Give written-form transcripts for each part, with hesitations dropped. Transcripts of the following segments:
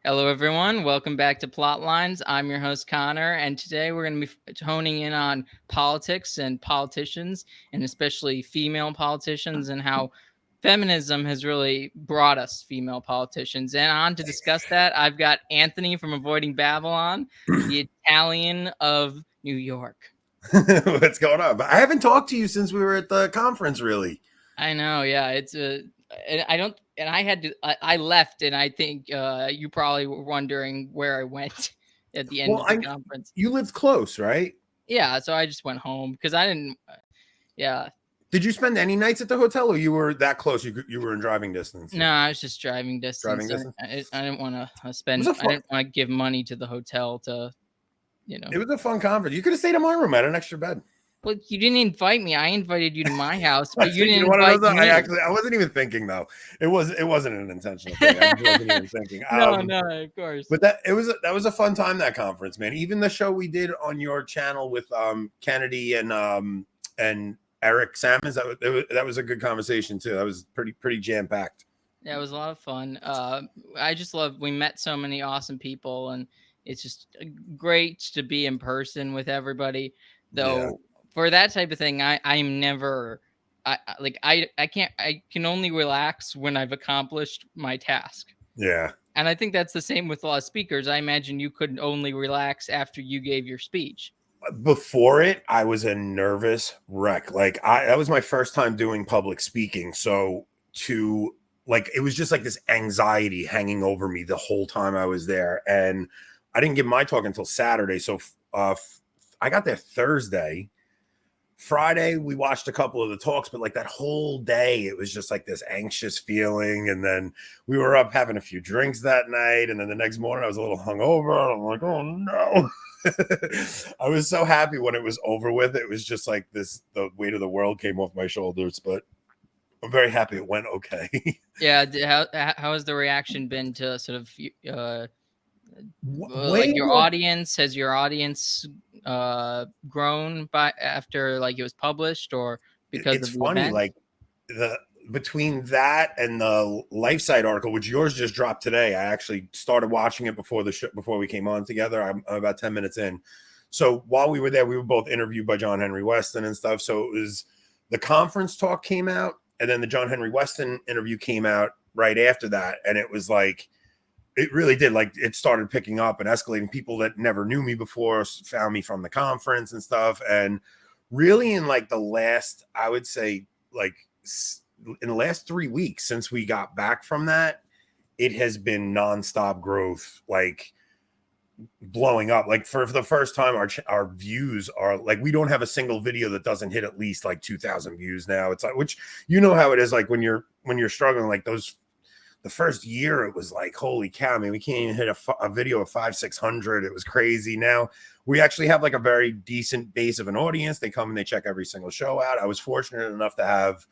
Hello, everyone. Welcome back to Plotlines. I'm your host, Connor, and today we're going to be honing in on politics and politicians, and especially female politicians, and how feminism has really brought us female politicians. And on to discuss that, I've got Anthony from Avoiding Babylon, the Italian of New York. What's going on? But I haven't talked to you since we were at the conference, really. I know, yeah. I don't, and I had to, I left, and I think you probably were wondering where I went at the end Well, of the conference. you lived close, right? Yeah, so I just went home because I didn't. Yeah, Did you spend any nights at the hotel, or you were that close? You were in driving distance. no, I was just driving Driving distance. distance. I didn't want to It was spend. a I fun. didn't want to give money to the hotel to, It was a fun conference. You could have stayed in my room. I had an extra bed. But you didn't invite me. I invited you to my house, but you didn't You want to know invite something? me. I wasn't even thinking though. It wasn't an intentional thing. I just wasn't even thinking. No, of course. But that was a fun time, that conference, man. Even the show we did on your channel with Kennedy and Eric Sammons, that was a good conversation too. That was pretty jam packed. Yeah, it was a lot of fun. I just love. We met so many awesome people, and it's just great to be in person with everybody. Though Yeah. for that type of thing, I'm never. I can't. I can only relax when I've accomplished my task. Yeah. And I think that's the same with a lot of speakers. I imagine you could only relax after you gave your speech. Before it, I was a nervous wreck. That was my first time doing public speaking. So it was just like this anxiety hanging over me the whole time I was there. And I didn't give my talk until Saturday. So I got there Thursday. Friday, we watched a couple of the talks, but like that whole day, it was just like this anxious feeling. And then we were up having a few drinks that night. And then the next morning, I was a little hungover. I'm like, oh no. I was so happy when it was over with. It was just like the weight of the world came off my shoulders, but I'm very happy it went okay. Yeah. How has the reaction been to sort of like your more. audience? Has your audience grown by after like it was published, or because It's of the funny, event? like between that and the LifeSite article, which yours just dropped today. I actually started watching it before the show, before we came on together. I'm about 10 minutes in. So while we were there, we were both interviewed by John Henry Weston and stuff. So it was the conference talk came out, and then the John Henry Weston interview came out right after that. And it was like, it really did. Like, it started picking up and escalating. People that never knew me before found me from the conference and stuff. And really in like the last, I would say like in the last 3 weeks since we got back from that, it has been nonstop growth, like blowing up. Like for the first time, our views are like, we don't have a single video that doesn't hit at least like 2,000 views now. It's like, which you know how it is, like when you're struggling, like the first year, it was like, holy cow, man, we can't even hit a video of 500-600. It was crazy. Now we actually have like a very decent base of an audience. They come and they check every single show out. I was fortunate enough to have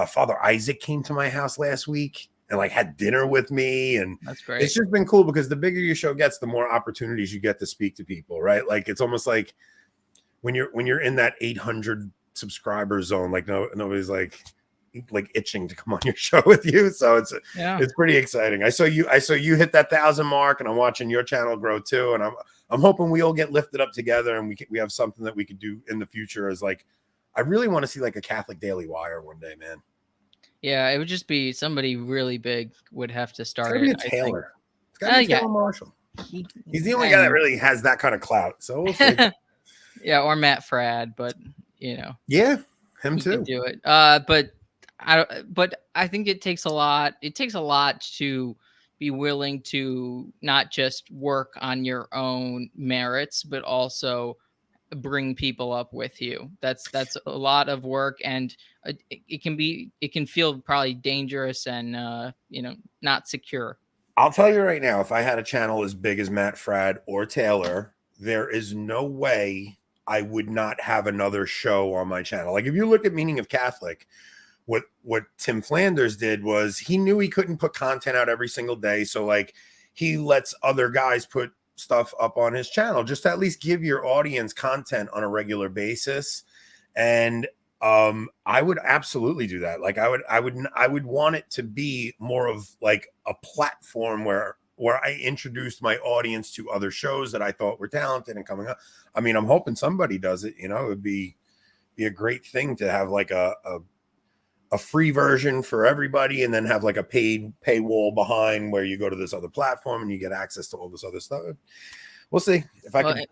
Father Isaac came to my house last week and like had dinner with me. And That's great. It's just been cool because the bigger your show gets, the more opportunities you get to speak to people, right? Like it's almost like when you're in that 800 subscriber zone, like nobody's like itching to come on your show with you. So it's pretty exciting. I saw you hit that 1,000 mark, and I'm watching your channel grow too. And I'm hoping we all get lifted up together, and we have something that we could do in the future. As like, I really want to see like a Catholic Daily Wire one day, man. Yeah, it would just be somebody really big would have to start It's gotta be a Taylor. It's gotta be Taylor Marshall. He's the only guy that really has that kind of clout. So we'll see. Yeah, or Matt Fradd, but yeah, him too. Can do it. But I think it takes a lot. It takes a lot to be willing to not just work on your own merits, but also bring people up with you. That's a lot of work, and it can feel probably dangerous and not secure. I'll tell you right now, if I had a channel as big as Matt Fradd or Taylor, there is no way I would not have another show on my channel. Like if you look at Meaning of Catholic, what Tim Flanders did was he knew he couldn't put content out every single day. So like he lets other guys put stuff up on his channel just to at least give your audience content on a regular basis. And I would absolutely do that. Like I would want it to be more of like a platform where or I introduced my audience to other shows that I thought were talented and coming up. I mean, I'm hoping somebody does it. You know, it would be a great thing to have like a free version for everybody, and then have like a paid paywall behind where you go to this other platform and you get access to all this other stuff. We'll see if I can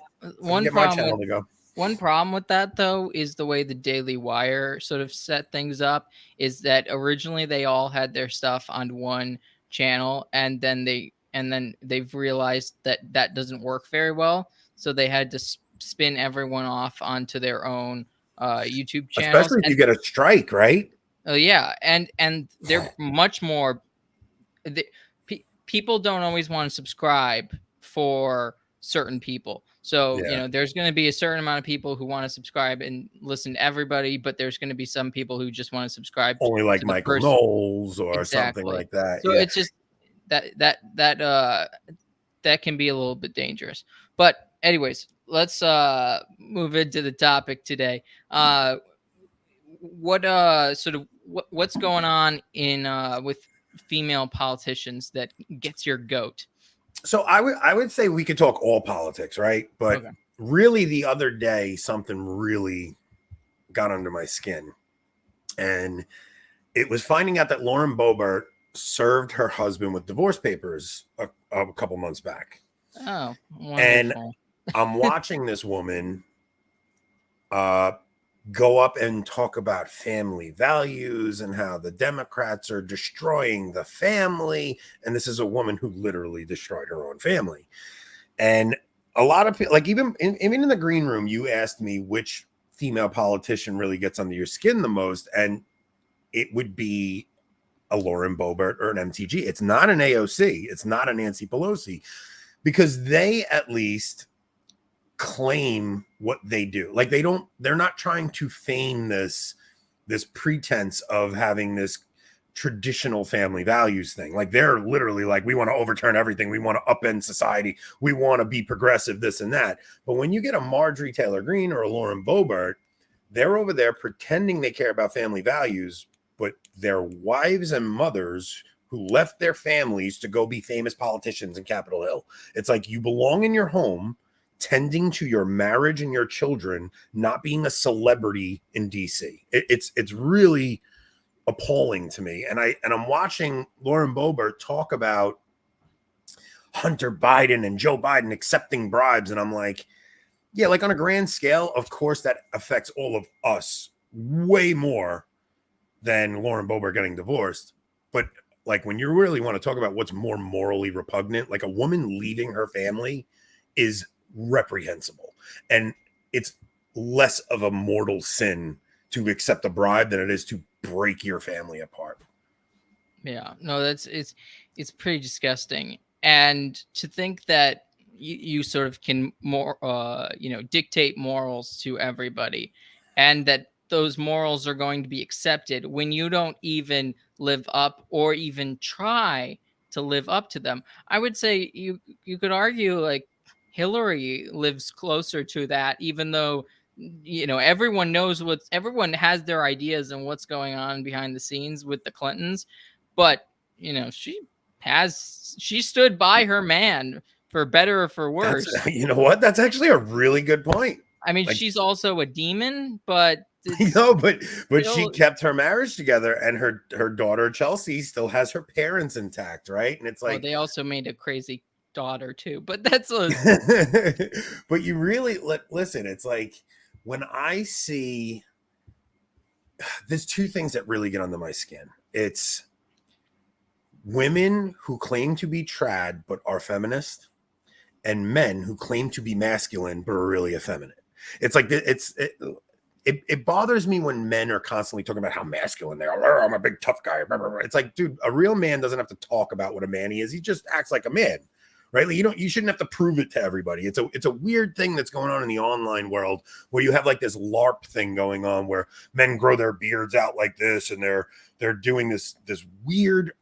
get my channel to go. One problem with that, though, is the way the Daily Wire sort of set things up. Is that originally they all had their stuff on one channel, and then they've realized that that doesn't work very well, so they had to spin everyone off onto their own YouTube channels. Especially if you get a strike, right? Oh yeah, and they're much more. People don't always want to subscribe for certain people. So, you know, there's going to be a certain amount of people who want to subscribe and listen to everybody, but there's going to be some people who just want to subscribe only like Michael Knowles or something like that. So it's just that can be a little bit dangerous. But anyways, let's move into the topic today. What's going on in with female politicians that gets your goat? So I would say we could talk all politics, right? But really the other day, something really got under my skin. And it was finding out that Lauren Boebert served her husband with divorce papers a couple months back. Oh, wonderful. And I'm watching this woman go up and talk about family values and how the Democrats are destroying the family. And this is a woman who literally destroyed her own family. And a lot of people, like even in the green room, you asked me which female politician really gets under your skin the most. And it would be a Lauren Boebert or an MTG. It's not an AOC. It's not a Nancy Pelosi, because they at least claim what they do. Like they're not trying to feign this pretense of having this traditional family values thing. Like they're literally like, we want to overturn everything. We want to upend society. We want to be progressive, this and that. But when you get a Marjorie Taylor Greene or a Lauren Boebert, they're over there pretending they care about family values, but their wives and mothers who left their families to go be famous politicians in Capitol Hill. It's like you belong in your home, tending to your marriage and your children, not being a celebrity in DC. It's really appalling to me. And I'm watching Lauren Boebert talk about Hunter Biden and Joe Biden accepting bribes, and I'm like, yeah, like on a grand scale, of course that affects all of us way more than Lauren Boebert getting divorced. But like when you really want to talk about what's more morally repugnant, like a woman leaving her family is reprehensible, and it's less of a mortal sin to accept a bribe than it is to break your family apart. Yeah, no, it's pretty disgusting. And to think that you sort of can dictate morals to everybody, and that those morals are going to be accepted when you don't even live up or even try to live up to them. I would say you could argue like Hillary lives closer to that, even though everyone knows everyone has their ideas and what's going on behind the scenes with the Clintons, but she stood by her man for better or for worse. You know what? That's actually a really good point. I mean, like, she's also a demon, but but she kept her marriage together, and her daughter Chelsea still has her parents intact, right? And it's like they also made a crazy daughter too, but that's but you really listen, it's like when I see, there's two things that really get under my skin. It's women who claim to be trad but are feminist, and men who claim to be masculine but are really effeminate. It's like it bothers me when men are constantly talking about how masculine they are. I'm a big tough guy. It's like, dude, a real man doesn't have to talk about what a man he is. He just acts like a man, right? Like you shouldn't have to prove it to everybody. It's a weird thing that's going on in the online world where you have like this LARP thing going on where men grow their beards out like this, and they're doing this weird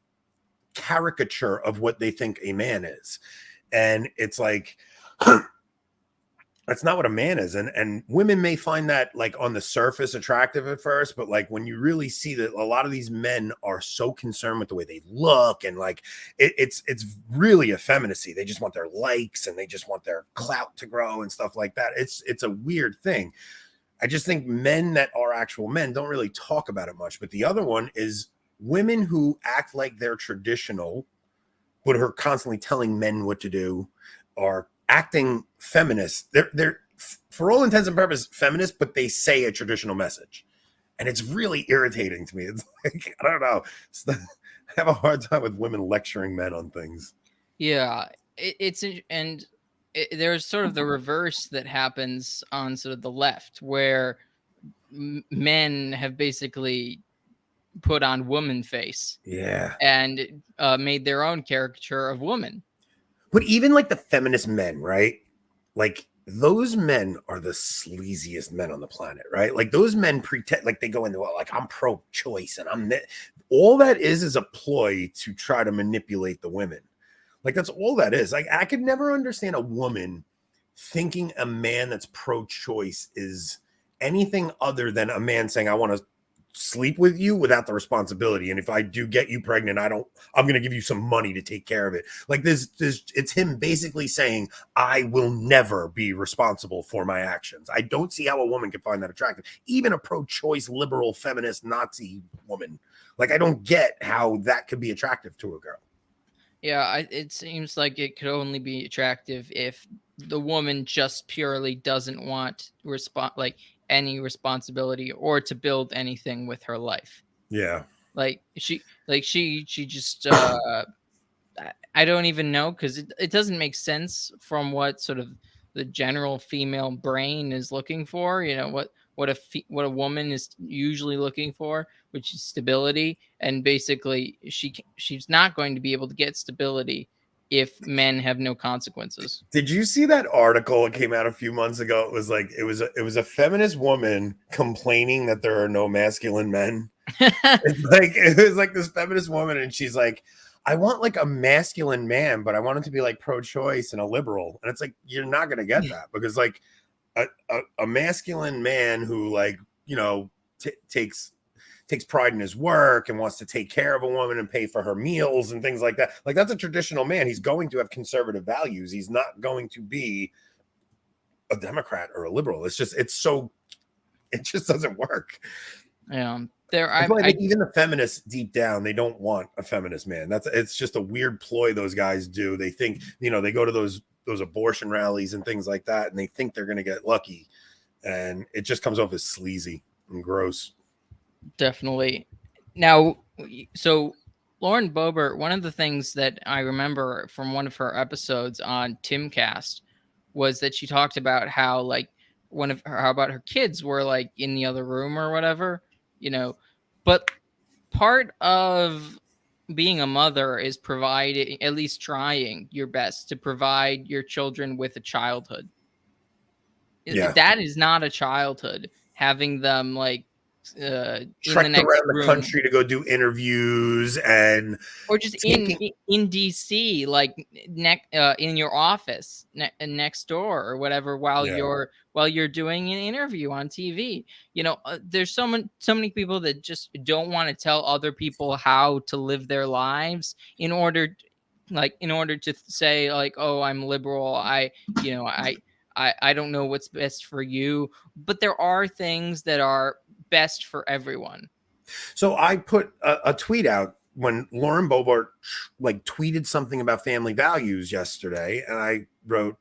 caricature of what they think a man is. And it's like That's not what a man is. And women may find that like on the surface attractive at first, but like when you really see that a lot of these men are so concerned with the way they look, and like it's really effeminacy. They just want their likes and they just want their clout to grow and stuff like that. It's a weird thing. I just think men that are actual men don't really talk about it much. But the other one is women who act like they're traditional, but are constantly telling men what to do, are acting feminist. They're for all intents and purposes feminist, but they say a traditional message, and it's really irritating to me. It's like I don't know. I have a hard time with women lecturing men on things. Yeah, there's sort of the reverse that happens on sort of the left, where men have basically put on woman face Yeah. and made their own caricature of women. But even like the feminist men, right? Like those men are the sleaziest men on the planet, right? Like those men pretend like they go into well, like I'm pro-choice and all that is a ploy to try to manipulate the women. Like that's all that is. Like I could never understand a woman thinking a man that's pro-choice is anything other than a man saying I want to sleep with you without the responsibility, and if I do get you pregnant, I'm going to give you some money to take care of it. Like this it's him basically saying I will never be responsible for my actions. I don't see how a woman can find that attractive, even a pro-choice liberal feminist Nazi woman. Like I don't get how that could be attractive to a girl. Yeah, it seems like it could only be attractive if the woman just purely doesn't want like any responsibility or to build anything with her life. Yeah. She just I don't even know, because it doesn't make sense from what sort of the general female brain is looking for. You know what a woman is usually looking for, which is stability, and basically she's not going to be able to get stability if men have no consequences. Did you see that article? It came out a few months ago. It was like it was a feminist woman complaining that there are no masculine men. It's like it was like this feminist woman, and she's like, I want like a masculine man, but I want him to be like pro-choice and a liberal. And it's like you're not gonna get that, because like a masculine man who like takes pride in his work and wants to take care of a woman and pay for her meals and things like that. Like that's a traditional man. He's going to have conservative values. He's not going to be a Democrat or a liberal. It just doesn't work. Yeah, I feel like even the feminists deep down, they don't want a feminist man. It's just a weird ploy those guys do. They think, they go to those abortion rallies and things like that, and they think they're going to get lucky, and it just comes off as sleazy and gross. Definitely. Now, so Lauren Boebert, one of the things that I remember from one of her episodes on Timcast was that she talked about how like how about her kids were like in the other room or whatever, but part of being a mother is providing, at least trying your best to provide your children with a childhood. Yeah. That is not a childhood, having them like in the Trekked next around the room, country to go do interviews and or just in DC, like in your office next door or whatever, while you're doing an interview on TV. There's so many people that just don't want to tell other people how to live their lives in order to say like, oh, I'm liberal, I don't know what's best for you, but there are things that are best for everyone. So I put a tweet out when Lauren Boebert like tweeted something about family values yesterday, and I wrote,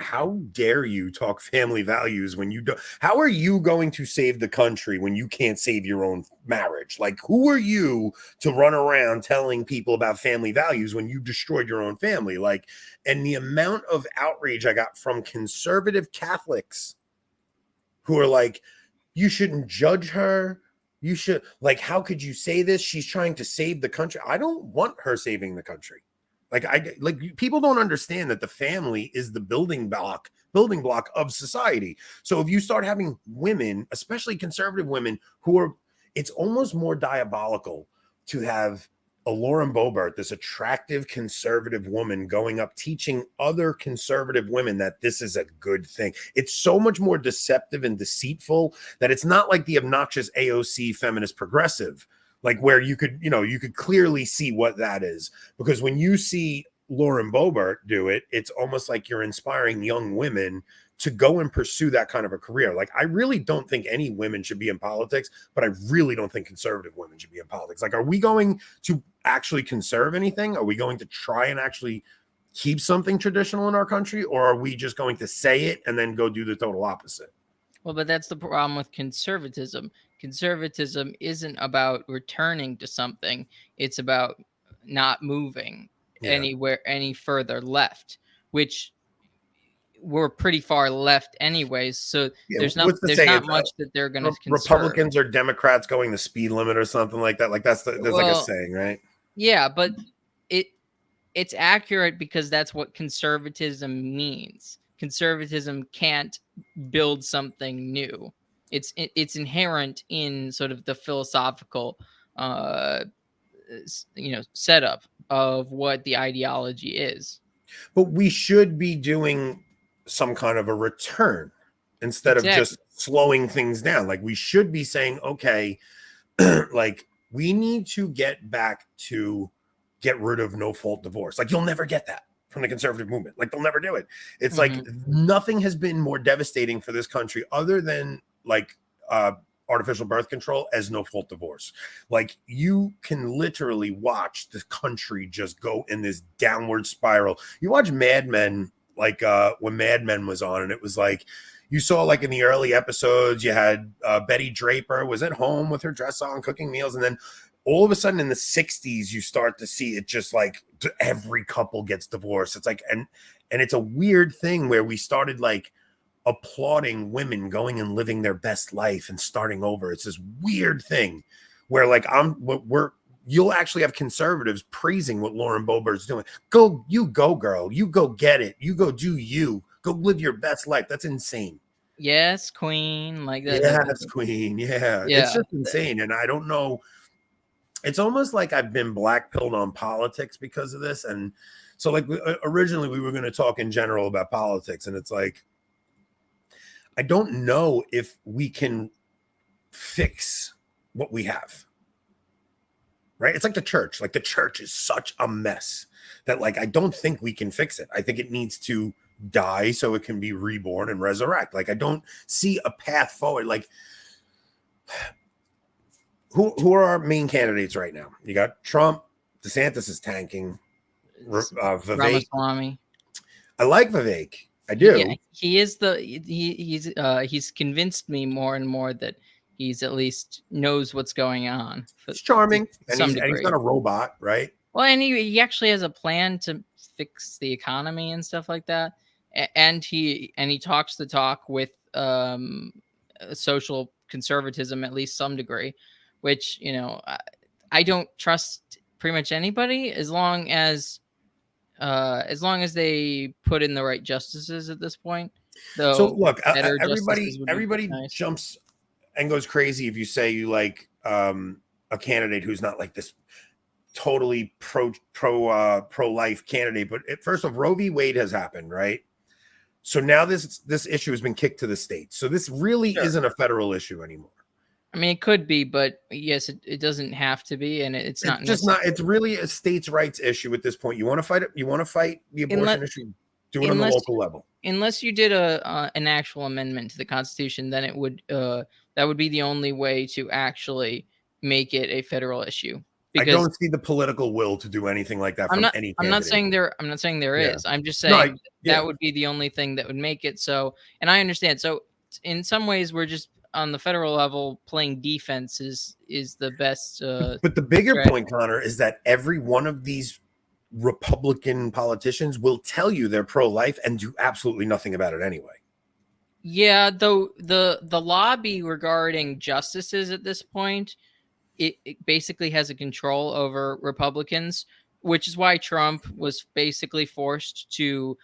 how dare you talk family values when you don't? How are you going to save the country when you can't save your own marriage? Like, who are you to run around telling people about family values when you destroyed your own family? Like, and the amount of outrage I got from conservative Catholics who are like, you shouldn't judge her. You should, like, how could you say this? She's trying to save the country. I don't want her saving the country. Like people don't understand that the family is the building block of society. So if you start having women, especially conservative women, it's almost more diabolical to have a Lauren Boebert, this attractive conservative woman, going up teaching other conservative women that this is a good thing. It's so much more deceptive and deceitful that it's not like the obnoxious AOC feminist progressive, like where you could clearly see what that is. Because when you see Lauren Boebert do it, it's almost like you're inspiring young women to go and pursue that kind of a career. Like, I really don't think any women should be in politics, but I really don't think conservative women should be in politics. Like, are we going to actually conserve anything? Are we going to try and actually keep something traditional in our country? Or are we just going to say it and then go do the total opposite? Well, but that's the problem with conservatism. Conservatism isn't about returning to something. It's about not moving anywhere any further left, which we're pretty far left anyways. So there's not much that they're going to conserve. Republicans or Democrats going the speed limit or something like that. Like there's like a saying, right? Yeah, but it's accurate because that's what conservatism means. Conservatism can't build something new. It's inherent in sort of the philosophical setup of what the ideology is. But we should be doing some kind of a return instead of just slowing things down. Like, we should be saying, okay, like, we need to get back to get rid of no fault divorce. Like, you'll never get that from the conservative movement. Like, they'll never do it. It's like nothing has been more devastating for this country other than like artificial birth control as no fault divorce. Like, you can literally watch the country just go in this downward spiral. You watch Mad Men, like when Mad Men was on, and it was like, you saw like in the early episodes, you had Betty Draper was at home with her dress on, cooking meals. And then all of a sudden in the 60s, you start to see it just like every couple gets divorced. It's like, and it's a weird thing where we started like applauding women going and living their best life and starting over. It's this weird thing where like you'll actually have conservatives praising what Lauren Boebert's doing. Go girl, you go get it. You go do you. Go live your best life. That's insane. Yes, queen. Like that. Yes, queen. Yeah. It's just insane. And I don't know. It's almost like I've been blackpilled on politics because of this. And so like originally we were going to talk in general about politics. And it's like, I don't know if we can fix what we have. Right? It's like the church. Like, the church is such a mess that like, I don't think we can fix it. I think it needs to die so it can be reborn and resurrect. Like, I don't see a path forward. Like, who are our main candidates right now? You got Trump. DeSantis is tanking. Vivek. Ramaswamy. I like Vivek. I do. Yeah, he is he's convinced me more and more that he's at least knows what's going on. It's charming. And he's not a robot, right? Well, and he actually has a plan to fix the economy and stuff like that. And he talks the talk with social conservatism, at least some degree, which, I don't trust pretty much anybody as long as they put in the right justices at this point. Though, so look, everybody jumps and goes crazy if you say you like a candidate who's not like this totally pro-life candidate. But first of all, Roe v. Wade has happened, right? So now this issue has been kicked to the states. So this really isn't a federal issue anymore. I mean, it could be, but yes, it doesn't have to be, and it's not. It's really a states' rights issue at this point. You want to fight it. You want to fight the abortion issue. Do it on the local level. Unless you did an actual amendment to the Constitution, then that would be the only way to actually make it a federal issue. Because I don't see the political will to do anything like that from any candidate. I'm not saying there is. I'm just saying that would be the only thing that would make it so. And I understand. So in some ways, we're just on the federal level playing defense is the best. But the bigger point, Connor, is that every one of these Republican politicians will tell you they're pro-life and do absolutely nothing about it anyway. Yeah, though the lobby regarding justices at this point, it basically has a control over Republicans, which is why Trump was basically forced to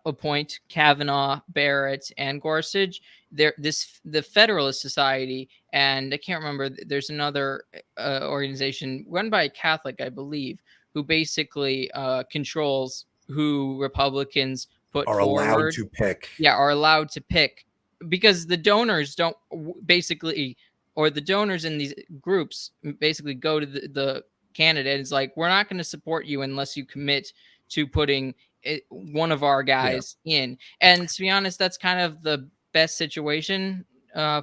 appoint Kavanaugh, Barrett, and Gorsuch. The Federalist Society, and I can't remember. There's another organization run by a Catholic, I believe, who basically controls who Republicans put Are allowed forward. to pick. Yeah, are allowed to pick, because the donors don't basically, or the donors in these groups basically go to the candidate. It's like, we're not going to support you unless you commit to putting one of our guys in. And to be honest, that's kind of the best situation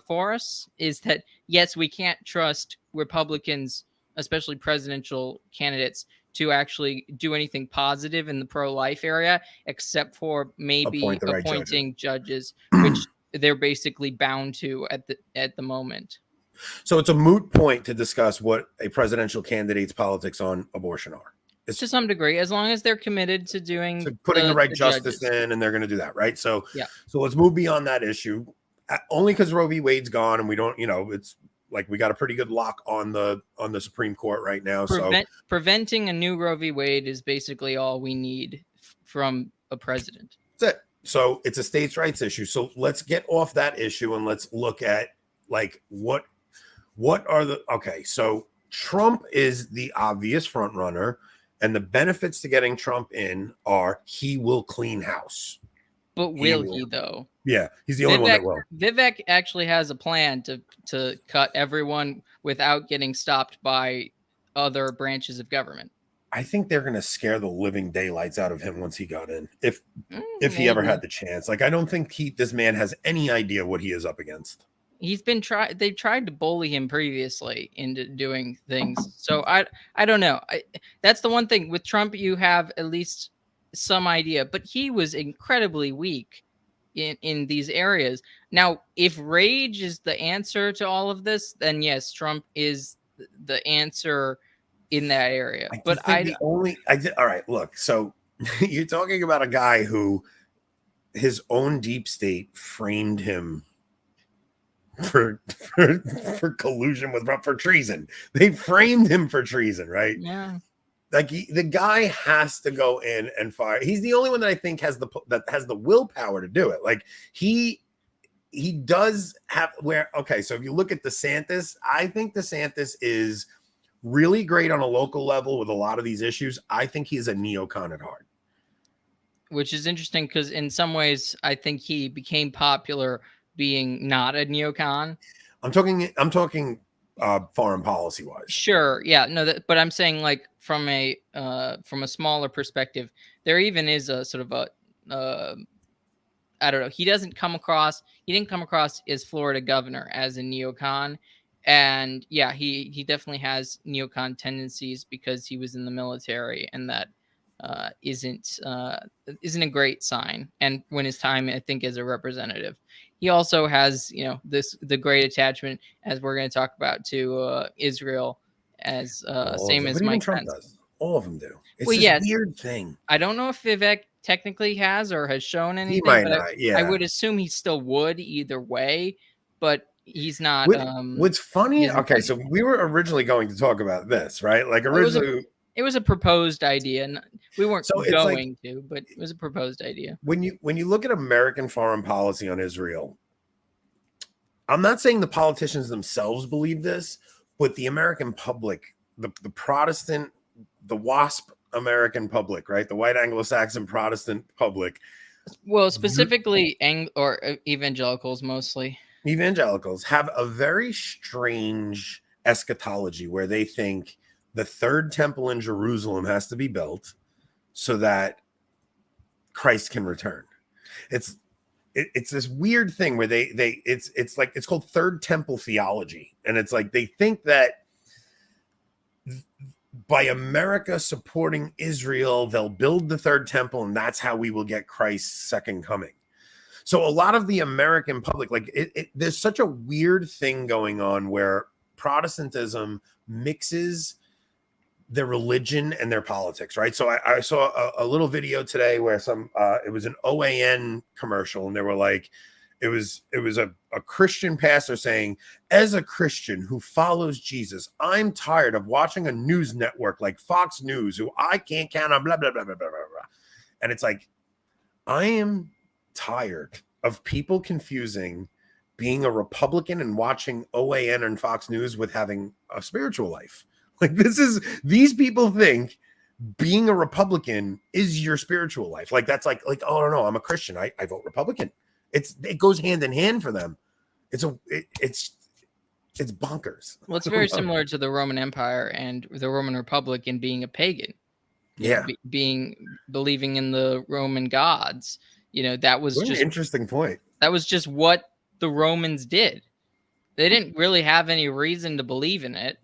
for us, is that yes, we can't trust Republicans, especially presidential candidates, to actually do anything positive in the pro-life area, except for maybe Appoint the right appointing judges, which they're basically bound to at the moment. So it's a moot point to discuss what a presidential candidate's politics on abortion are. It's to some degree, as long as they're committed to doing putting the right justice judges in, and they're going to do that, right? So yeah. So let's move beyond that issue. Only because Roe v. Wade's gone, and we don't, it's like we got a pretty good lock on the Supreme Court right now. Preventing a new Roe v. Wade is basically all we need from a president. That's it. So it's a states' rights issue. So let's get off that issue and let's look at like what are the so Trump is the obvious front runner, and the benefits to getting Trump in are he will clean house. But will he though? Yeah, he's the only one that will. Vivek actually has a plan to cut everyone without getting stopped by other branches of government. I think they're going to scare the living daylights out of him once he got in. If he ever had the chance. Like, I don't think this man has any idea what he is up against. He's been they've tried to bully him previously into doing things. So I don't know. That's the one thing with Trump, you have at least some idea, but he was incredibly weak in these areas. Now, if rage is the answer to all of this, then yes, Trump is the answer in that area. All right, look, so you're talking about a guy who his own deep state framed him for collusion for treason. They framed him for treason, right? Yeah. Like the guy has to go in and fire. He's the only one that I think has the willpower to do it. Like he does have so if you look at DeSantis, I think DeSantis is really great on a local level with a lot of these issues. I think he's a neocon at heart. Which is interesting because in some ways I think he became popular being not a neocon. I'm talking foreign policy wise. Sure. Yeah. No, but I'm saying like from a smaller perspective, there even is a sort of a I don't know. He didn't come across as Florida governor as a neocon. And yeah, he definitely has neocon tendencies because he was in the military, and that isn't a great sign. And when his time, I think, as a representative, he also has, the great attachment, as we're going to talk about, to Israel, as same as Mike Trump Pence does. All of them do. It's this weird thing. I don't know if Vivek technically has or has shown anything. He might not. I would assume he still would either way, but he's not. What's funny? Okay, so we were originally going to talk about this, right? Like originally. It was a proposed idea, and we weren't going to, but it was a proposed idea. When you look at American foreign policy on Israel, I'm not saying the politicians themselves believe this, but the American public, the Protestant, the WASP American public, right? The white Anglo-Saxon Protestant public. Well, specifically evangelicals mostly. Evangelicals have a very strange eschatology where they think the third temple in Jerusalem has to be built so that Christ can return. It's this weird thing where it's called third temple theology. And it's like they think that by America supporting Israel, they'll build the third temple, and that's how we will get Christ's second coming. So a lot of the American public, there's such a weird thing going on where Protestantism mixes their religion and their politics, right? So I saw a little video today where it was an OAN commercial, and they were like, it was a Christian pastor saying, as a Christian who follows Jesus, I'm tired of watching a news network like Fox News, who I can't count on, blah, blah, blah, blah, blah, blah. And it's like, I am tired of people confusing being a Republican and watching OAN and Fox News with having a spiritual life. Like these people think being a Republican is your spiritual life. Like that's like oh no, I'm a Christian. I vote Republican. It goes hand in hand for them. It's bonkers. Well, it's very similar to the Roman Empire and the Roman Republic in being a pagan. Yeah, Believing in the Roman gods. That was what just an interesting point. That was just what the Romans did. They didn't really have any reason to believe in it.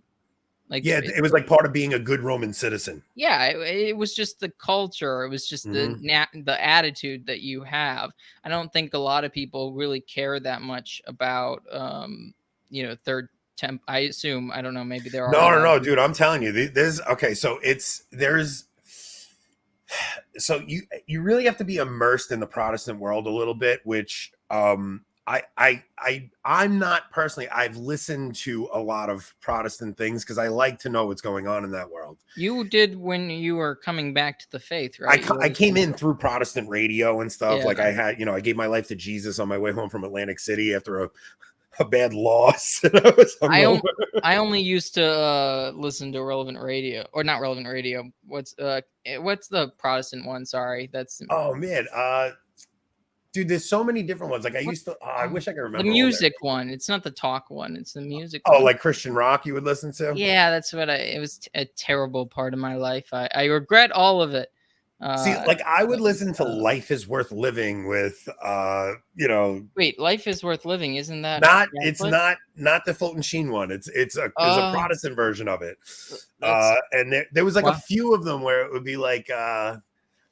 Like, yeah, it was like part of being a good Roman citizen. Yeah, it was just the culture. It was just the attitude that you have. I don't think a lot of people really care that much about third temp. I assume, I don't know, maybe there are No, dude. I'm telling you, there's okay. So so you really have to be immersed in the Protestant world a little bit, which I'm not personally. I've listened to a lot of Protestant things because I like to know what's going on in that world. You did when you were coming back to the faith, right? I came in through Protestant radio and stuff. Yeah. Like I had, I gave my life to Jesus on my way home from Atlantic City after a bad loss. I only used to listen to relevant radio, or not relevant radio. What's the Protestant one? Sorry, that's oh man, dude, there's so many different ones. Like I used to. I wish I could remember the music one. It's not the talk one. It's the music. Oh, one. like Christian rock you would listen to? Yeah, that's what it was a terrible part of my life. I regret all of it. See, like I would listen to "Life Is Worth Living" with, Wait, "Life Is Worth Living" isn't that? It's not the Fulton Sheen one. It's a Protestant version of it. And there was like a few of them where it would be like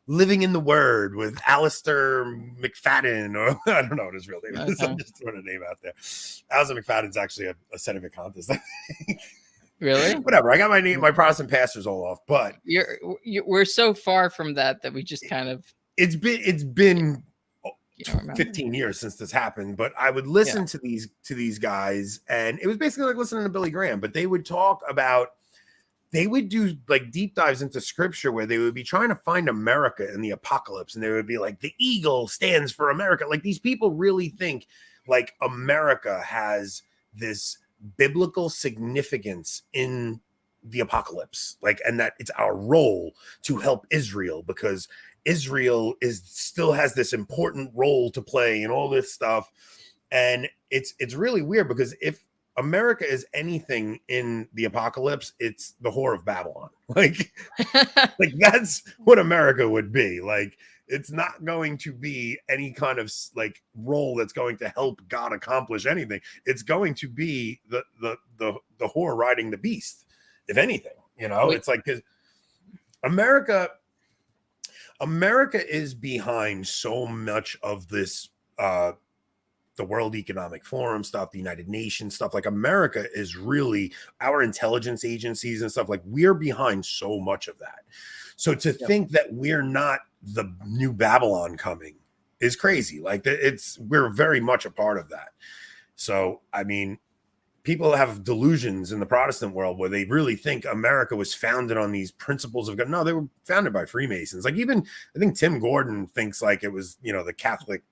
"Living in the Word" with Alistair McFadden, or I don't know what his real name is. I'm just throwing a name out there. Alistair McFadden's actually a Seneca contest. Really? Whatever. I got my Protestant pastors all off, but we're so far from that we just kind of. It's been 15 years since this happened, but I would listen to these guys, and it was basically like listening to Billy Graham. But they would do like deep dives into scripture where they would be trying to find America in the apocalypse, and they would be like, the eagle stands for America. Like these people really think like America has this biblical significance in the apocalypse, like, and that it's our role to help Israel because Israel still has this important role to play and all this stuff. And it's really weird because if America is anything in the apocalypse, it's the whore of Babylon. Like that's what America would be. Like it's not going to be any kind of like role that's going to help God accomplish anything. It's going to be the whore riding the beast, if anything. It's like because America is behind so much of this the World Economic Forum stuff, the United Nations stuff. Like America is really our intelligence agencies and stuff. Like we're behind so much of that. So to think that we're not the new Babylon coming is crazy. Like we're very much a part of that. So, I mean, people have delusions in the Protestant world where they really think America was founded on these principles of God. No, they were founded by Freemasons. Like even, I think Tim Gordon thinks like it was, the Catholic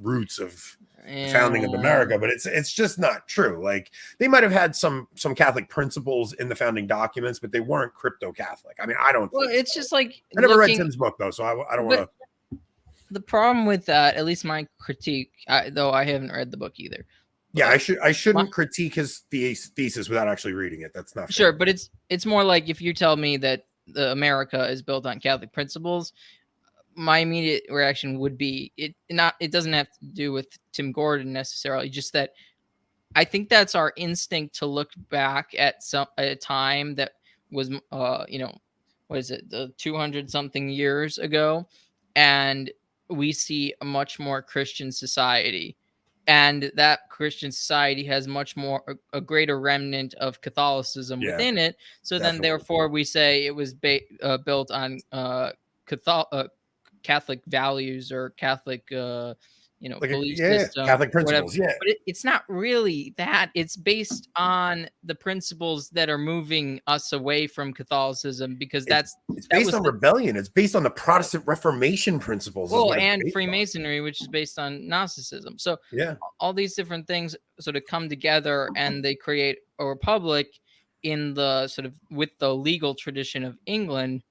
roots of the founding of America, but it's just not true. Like they might have had some Catholic principles in the founding documents, but they weren't crypto Catholic. I mean, I don't. Well, it's just like I never read Tim's book though, so I don't want to. The problem with that, at least my critique, though I haven't read the book either. Yeah, I shouldn't critique his thesis without actually reading it. That's not sure, but it's more like if you tell me that America is built on Catholic principles, my immediate reaction would be it doesn't have to do with Tim Gordon necessarily, just that I think that's our instinct to look back at a time that was what is it, the 200 something years ago, and we see a much more Christian society, and that Christian society has much more a greater remnant of Catholicism within it. So definitely. Then therefore we say it was built on Catholic values or Catholic Like, belief yeah, system, Catholic whatever. principles. Yeah. But it's not really that. It's based on the principles that are moving us away from Catholicism, because It's that based was on the rebellion. It's based on the Protestant Reformation principles is well, what it's and based on. Freemasonry, which is based on Gnosticism. So Yeah. all these different things sort of come together and they create a republic in the sort of with the legal tradition of England,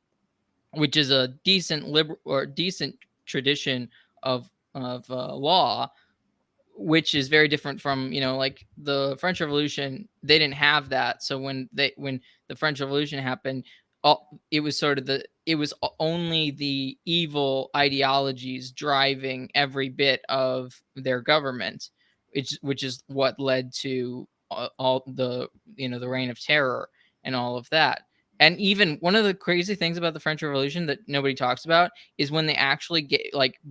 which is a decent liberal or decent tradition of law, which is very different from like the French Revolution. They didn't have that, so when the French Revolution happened, it was sort of only the evil ideologies driving every bit of their government, which is what led to all the the reign of terror and all of that. And even one of the crazy things about the French Revolution that nobody talks about is when they actually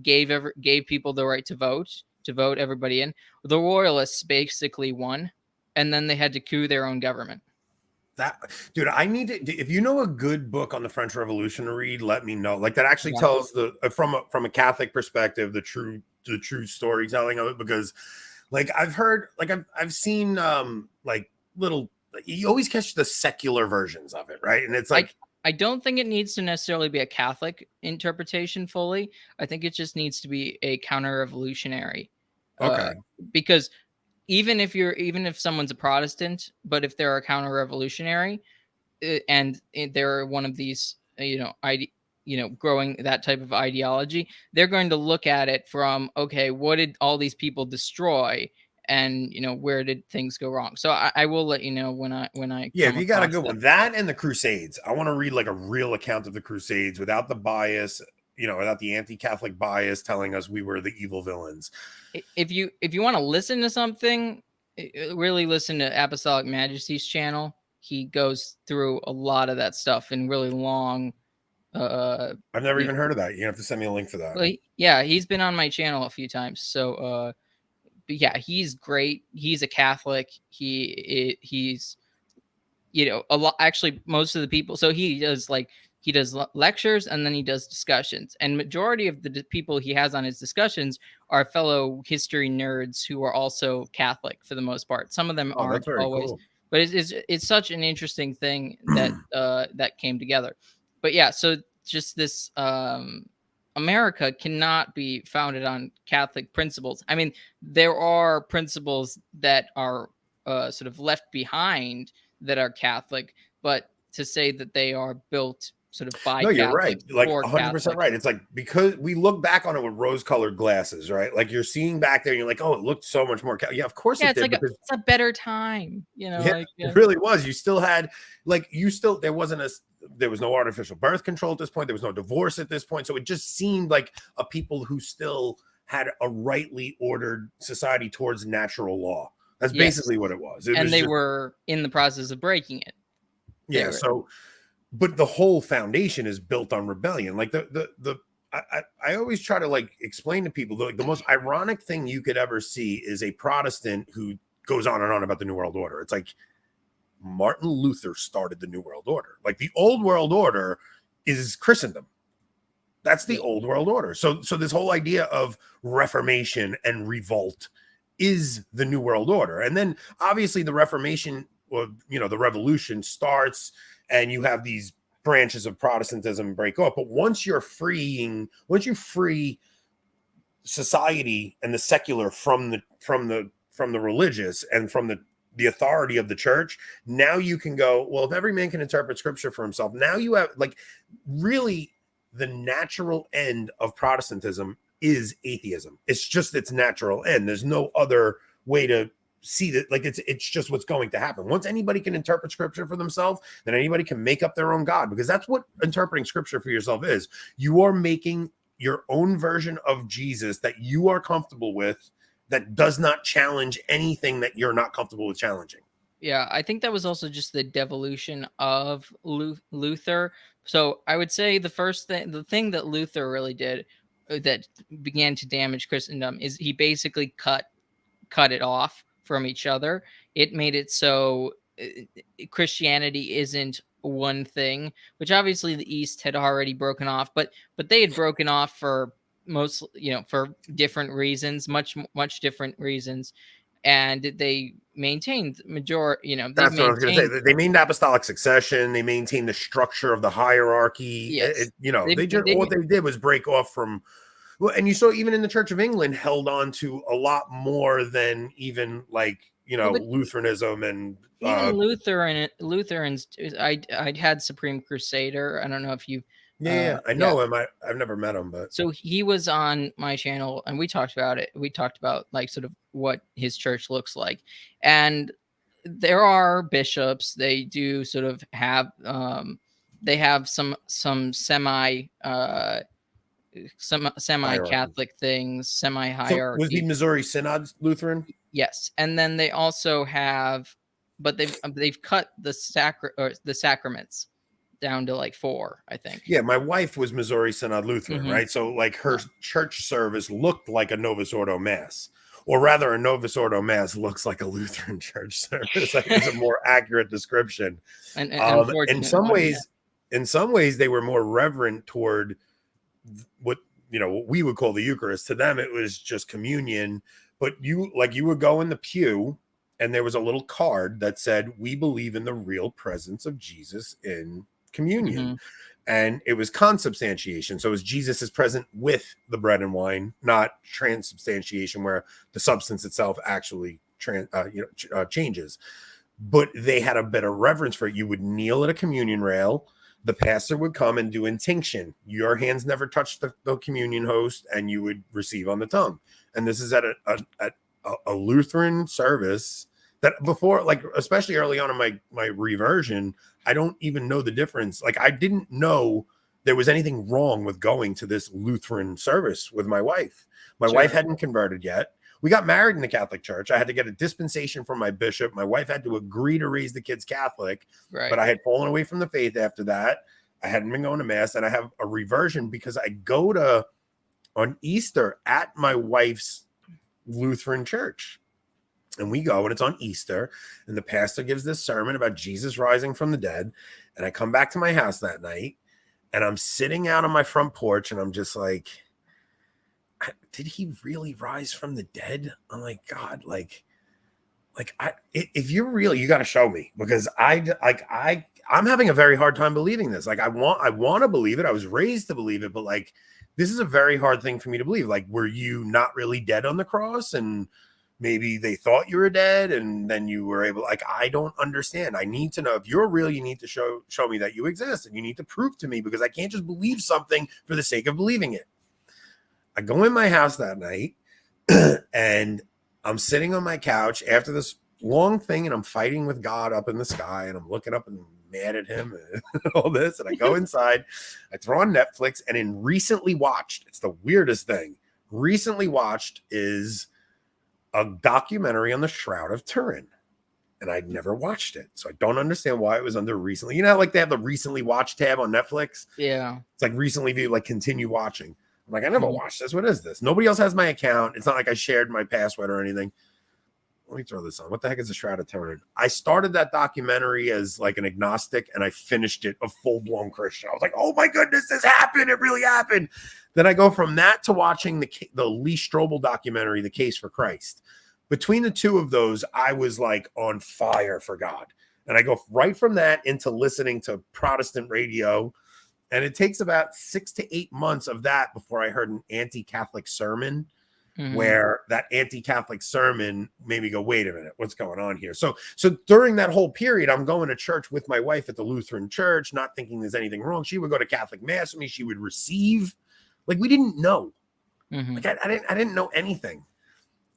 gave people the right to vote everybody in. The royalists basically won, and then they had to coup their own government. That dude, I need to. If you know a good book on the French Revolution to read, let me know. Like that actually Yeah. tells the from a Catholic perspective the true storytelling of it. Because like I've heard, like I've seen like little. You always catch the secular versions of it, right? And it's I like I don't think it needs to necessarily be a Catholic interpretation fully. I think it just needs to be a counter-revolutionary, uh, okay, because even if someone's a Protestant, but if they're a counter-revolutionary, and they're one of these growing that type of ideology, they're going to look at it from, okay, what did all these people destroy, and where did things go wrong. So I will let you know when I yeah. If come you got a across good that. one, that and the Crusades, I want to read like a real account of the Crusades without the bias, without the anti-Catholic bias telling us we were the evil villains. If you want to listen to something, really listen to Apostolic Majesty's channel. He goes through a lot of that stuff in really long. I've never You know, even heard of that. You have to send me a link for that. yeah, he's been on my channel a few times. So, but yeah, he's great. He's a Catholic. He's a lot. Actually, most of the people. So he does lectures and then he does discussions. And majority of the people he has on his discussions are fellow history nerds who are also Catholic for the most part. Some of them Oh, that's aren't very always, cool. but it's such an interesting thing that came together. But yeah, so just this America cannot be founded on Catholic principles. I mean, there are principles that are sort of left behind that are Catholic, but to say that they are built sort of by No, you're right. Catholics Like for 100% Catholics. right. It's like because we look back on it with rose-colored glasses, right? Like you're seeing back there, and you're like, oh, it looked so much more. Yeah, of course Yeah, it it's did like because it's a better time, yeah, like it really was. You still had like there was no artificial birth control at this point. There was no divorce at this point. So it just seemed like a people who still had a rightly ordered society towards natural law. That's yes, basically what it was. It and was they just were in the process of breaking it. They yeah. were So but the whole foundation is built on rebellion. Like I always try to like explain to people like the most ironic thing you could ever see is a Protestant who goes on and on about the New World Order. It's like Martin Luther started the New World Order. Like the old world order is Christendom. That's the yeah. old world order. So this whole idea of reformation and revolt is the New World Order. And then obviously the Reformation or the revolution starts and you have these branches of Protestantism break up. But once you free society and the secular from the religious and from the authority of the church, now you can go, well, if every man can interpret scripture for himself, now you have like really the natural end of Protestantism is atheism. It's just its natural end. There's no other way to see that. Like it's just what's going to happen. Once anybody can interpret scripture for themselves, then anybody can make up their own God, because that's what interpreting scripture for yourself is. You are making your own version of Jesus that you are comfortable with, that does not challenge anything that you're not comfortable with challenging. Yeah, I think that was also just the devolution of Luther. So I would say the thing that Luther really did that began to damage Christendom is he basically cut it off from each other. It made it so Christianity isn't one thing, which obviously the East had already broken off, but they had broken off for most, for different reasons, much different reasons, and they maintained they've That's what I was going to maintained. say. They maintained apostolic succession. They maintained the structure of the hierarchy. Yes, They just what they did was break off from. Well, and you saw even in the Church of England held on to a lot more than even like but Lutheranism and even Lutherans. I'd had Supreme Crusader. I don't know if you. yeah, I Yeah. know him. I've never met him, but So he was on my channel, and we talked about it. We talked about like sort of what his church looks like, and there are bishops. They do sort of have they have some semi hierarchy. Catholic things, semi So was the hierarchy. Missouri Synod Lutheran? Yes, and then they also have, but they've cut the sacraments down to like 4, I think. Yeah, my wife was Missouri Synod Lutheran, Mm-hmm. right? So like her Yeah. church service looked like a Novus Ordo Mass. Or rather, a Novus Ordo Mass looks like a Lutheran church service. I think is a more accurate description. An In unfortunate some one, yeah. ways, they were more reverent toward what what we would call the Eucharist. To them, it was just communion. But you would go in the pew, and there was a little card that said, "We believe in the real presence of Jesus in communion." Mm-hmm. And it was consubstantiation. So it was Jesus is present with the bread and wine, not transubstantiation, where the substance itself actually changes. But they had a better reverence for it. You would kneel at a communion rail. The pastor would come and do intinction. Your hands never touched the communion host, and you would receive on the tongue. And this is at a Lutheran service that before, like especially early on in my reversion, I don't even know the difference. Like I didn't know there was anything wrong with going to this Lutheran service with my wife. My wife hadn't converted yet. We got married in the Catholic Church. I had to get a dispensation from my bishop. My wife had to agree to raise the kids Catholic, Right. but I had fallen away from the faith after that. I hadn't been going to mass, and I have a reversion because I go to on Easter at my wife's Lutheran church. And we go, and it's on Easter, and the pastor gives this sermon about Jesus rising from the dead. And I come back to my house that night, and I'm sitting out on my front porch, and I'm just like, did he really rise from the dead? I'm like, God, if you're real, you got to show me, because I'm having a very hard time believing this. Like I want to believe it. I was raised to believe it, but like, this is a very hard thing for me to believe. Like, were you not really dead on the cross? And maybe they thought you were dead, and then you were able, like, I don't understand. I need to know. If you're real, you need to show me that you exist, and you need to prove to me, because I can't just believe something for the sake of believing it. I go in my house that night and I'm sitting on my couch after this long thing, and I'm fighting with God up in the sky, and I'm looking up and mad at him and all this. And I go inside, I throw on Netflix, and in recently watched, it's the weirdest thing. Recently watched is a documentary on the Shroud of Turin. And I'd never watched it. So I don't understand why it was under recently. You know how like they have the recently watched tab on Netflix? Yeah. It's like recently viewed, like continue watching. I'm like, I never watched this. What is this? Nobody else has my account. It's not like I shared my password or anything. Let me throw this on. What the heck is the Shroud of Turin? I started that documentary as like an agnostic, and I finished it a full-blown Christian. I was like, oh my goodness, this happened. It really happened. Then I go from that to watching the Lee Strobel documentary, The Case for Christ. Between the two of those, I was like on fire for God. And I go right from that into listening to Protestant radio. And it takes about 6 to 8 months of that before I heard an anti-Catholic sermon, where that anti-Catholic sermon made me go, wait a minute, what's going on here? So during that whole period, I'm going to church with my wife at the Lutheran church, not thinking there's anything wrong. She would go to Catholic mass with me. She would receive. Like, we didn't know. Like I didn't know anything.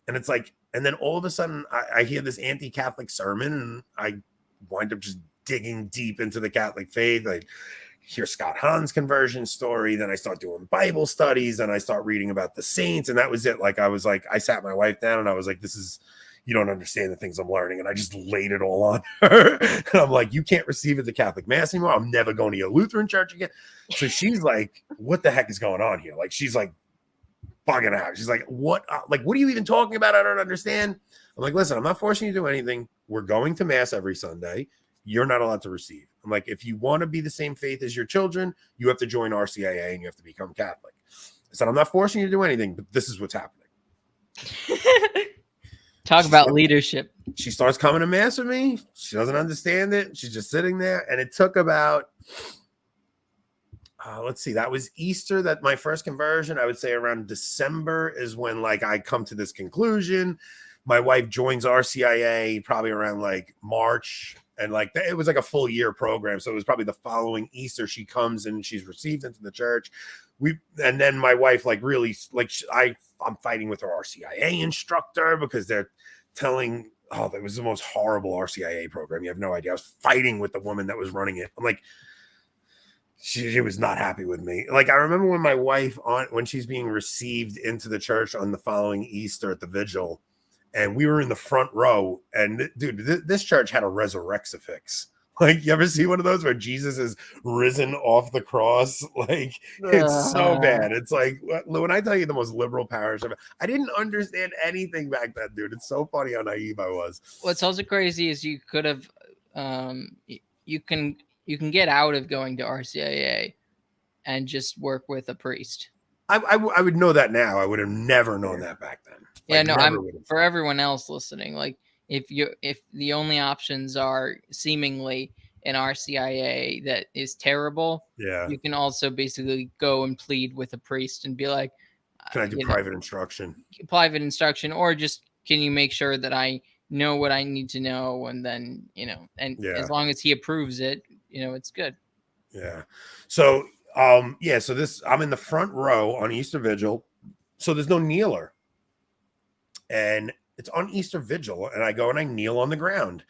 And it's like, and then all of a sudden I hear this anti-Catholic sermon, and I wind up just digging deep into the Catholic faith. I hear Scott Hahn's conversion story. Then I start doing Bible studies, and I start reading about the saints. And that was it. Like, I sat my wife down, and I was like, you don't understand the things I'm learning. And I just laid it all on her. And I'm like, you can't receive at the Catholic mass anymore. I'm never going to a Lutheran church again. So she's like, what the heck is going on here? Like, she's like bugging out. She's like, what are you even talking about? I don't understand. I'm like, listen, I'm not forcing you to do anything. We're going to mass every Sunday. You're not allowed to receive. I'm like, if you want to be the same faith as your children, you have to join RCIA and you have to become Catholic. I said, I'm not forcing you to do anything, but this is what's happening. Talk about leadership. She starts coming to mass with me. She doesn't understand it. She's just sitting there. And it took about, let's see, that was Easter, that my first conversion. I would say around December is when like I come to this conclusion. My wife joins RCIA probably around like March. And like it was like a full year program. So it was probably the following Easter she comes and she's received into the church. And then my wife like really like I'm fighting with her RCIA instructor because they're telling, oh, that was the most horrible RCIA program. You have no idea. I was fighting with the woman that was running it. I'm like, she was not happy with me. Like I remember when my wife when she's being received into the church on the following Easter at the vigil, and we were in the front row, and dude, this church had a resurrexifix. Like, you ever see one of those where Jesus is risen off the cross? Like, it's so bad. It's like, when I tell you the most liberal parish, I didn't understand anything back then, dude. It's so funny how naive I was. What's also crazy is you could have, you can get out of going to RCIA and just work with a priest. I would know that now. I would have never known that back then. Yeah, no, for everyone else listening, like if the only options are seemingly an RCIA that is terrible, you can also basically go and plead with a priest and be like, can I do private instruction? Private instruction, or just can you make sure that I know what I need to know, and then as long as he approves it, it's good. Yeah. So so this, I'm in the front row on Easter Vigil, so there's no kneeler. And it's on Easter Vigil, and I go and I kneel on the ground.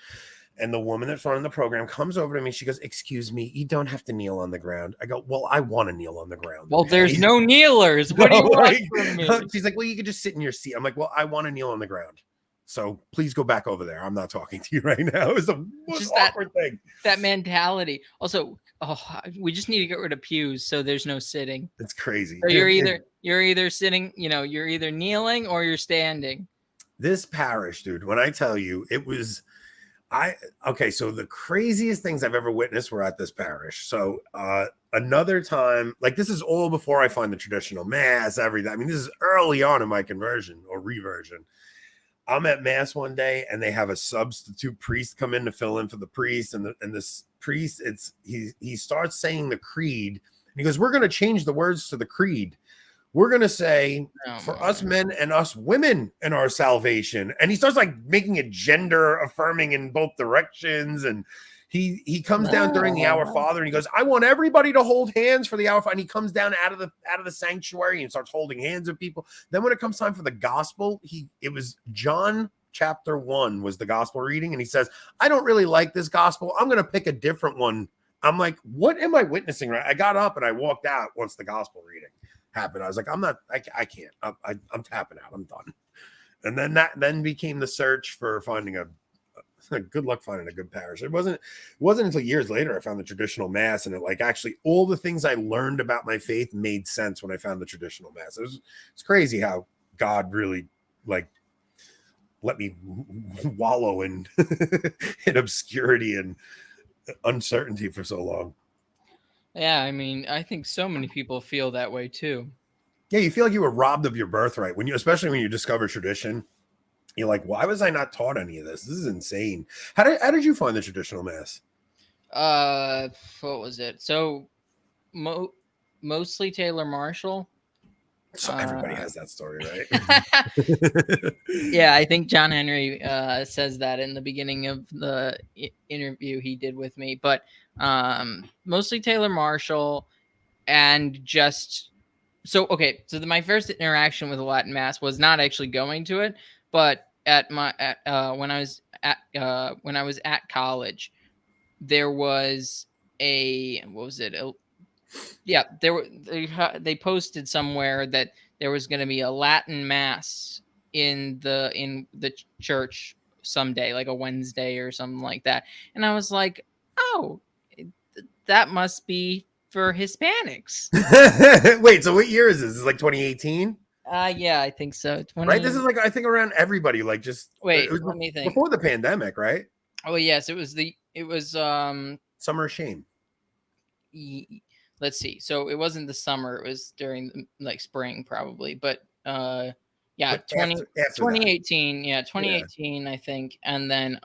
And the woman that's running the program comes over to me. She goes, "Excuse me, you don't have to kneel on the ground." I go, "Well, I want to kneel on the ground." Well, there's no kneelers. What do you want from me? She's like, "Well, you could just sit in your seat." I'm like, "Well, I want to kneel on the ground. So please go back over there. I'm not talking to you right now." It's the most awkward thing. That mentality. Also, we just need to get rid of pews so there's no sitting. It's crazy. So you're either sitting, you're either kneeling or you're standing. This parish, dude, when I tell you, it was, so the craziest things I've ever witnessed were at this parish. So another time, like this is all before I find the traditional mass, everything. I mean, this is early on in my conversion or reversion. I'm at mass one day and they have a substitute priest come in to fill in for the priest, and this priest, he starts saying the creed, and he goes, "We're going to change the words to the creed. We're going to say for us men and us women in our salvation." And he starts like making it gender affirming in both directions. And he comes down during the Our Father and he goes, "I want everybody to hold hands for the Our Father." And he comes down out of the sanctuary and starts holding hands with people. Then when it comes time for the gospel, it was John chapter 1 was the gospel reading. And he says, "I don't really like this gospel. I'm going to pick a different one." I'm like, what am I witnessing? Right? I got up and I walked out once the gospel reading happened. I was like, I can't. I'm tapping out. I'm done. And then that became the search for finding good luck finding a good parish. It wasn't until years later I found the traditional mass, and it like actually all the things I learned about my faith made sense when I found the traditional mass. It's crazy how God really like let me wallow in in obscurity and uncertainty for so long. Yeah, I mean, I think so many people feel that way too. Yeah, you feel like you were robbed of your birthright especially when you discover tradition. You're like, why was I not taught any of this? This is insane. How did you find the traditional mass? What was it? So, mostly Taylor Marshall. So everybody has that story, right? Yeah, I think John Henry says that in the beginning of the interview he did with me. But mostly Taylor Marshall, and just okay. So my first interaction with the Latin Mass was not actually going to it, but when I was at college, there was they posted somewhere that there was going to be a Latin Mass in the church someday, like a Wednesday or something like that. And I was like, oh, that must be for Hispanics. Wait, so what year is this? Is like 2018? Yeah, I think so. Right? This is like, I think around everybody, like just wait, let me think. Before the pandemic, right? Oh yes, it was Summer of Shame. let's see. So it wasn't the summer, it was during like spring probably, but yeah, But after that, 2018, yeah, yeah. 2018 I think. And then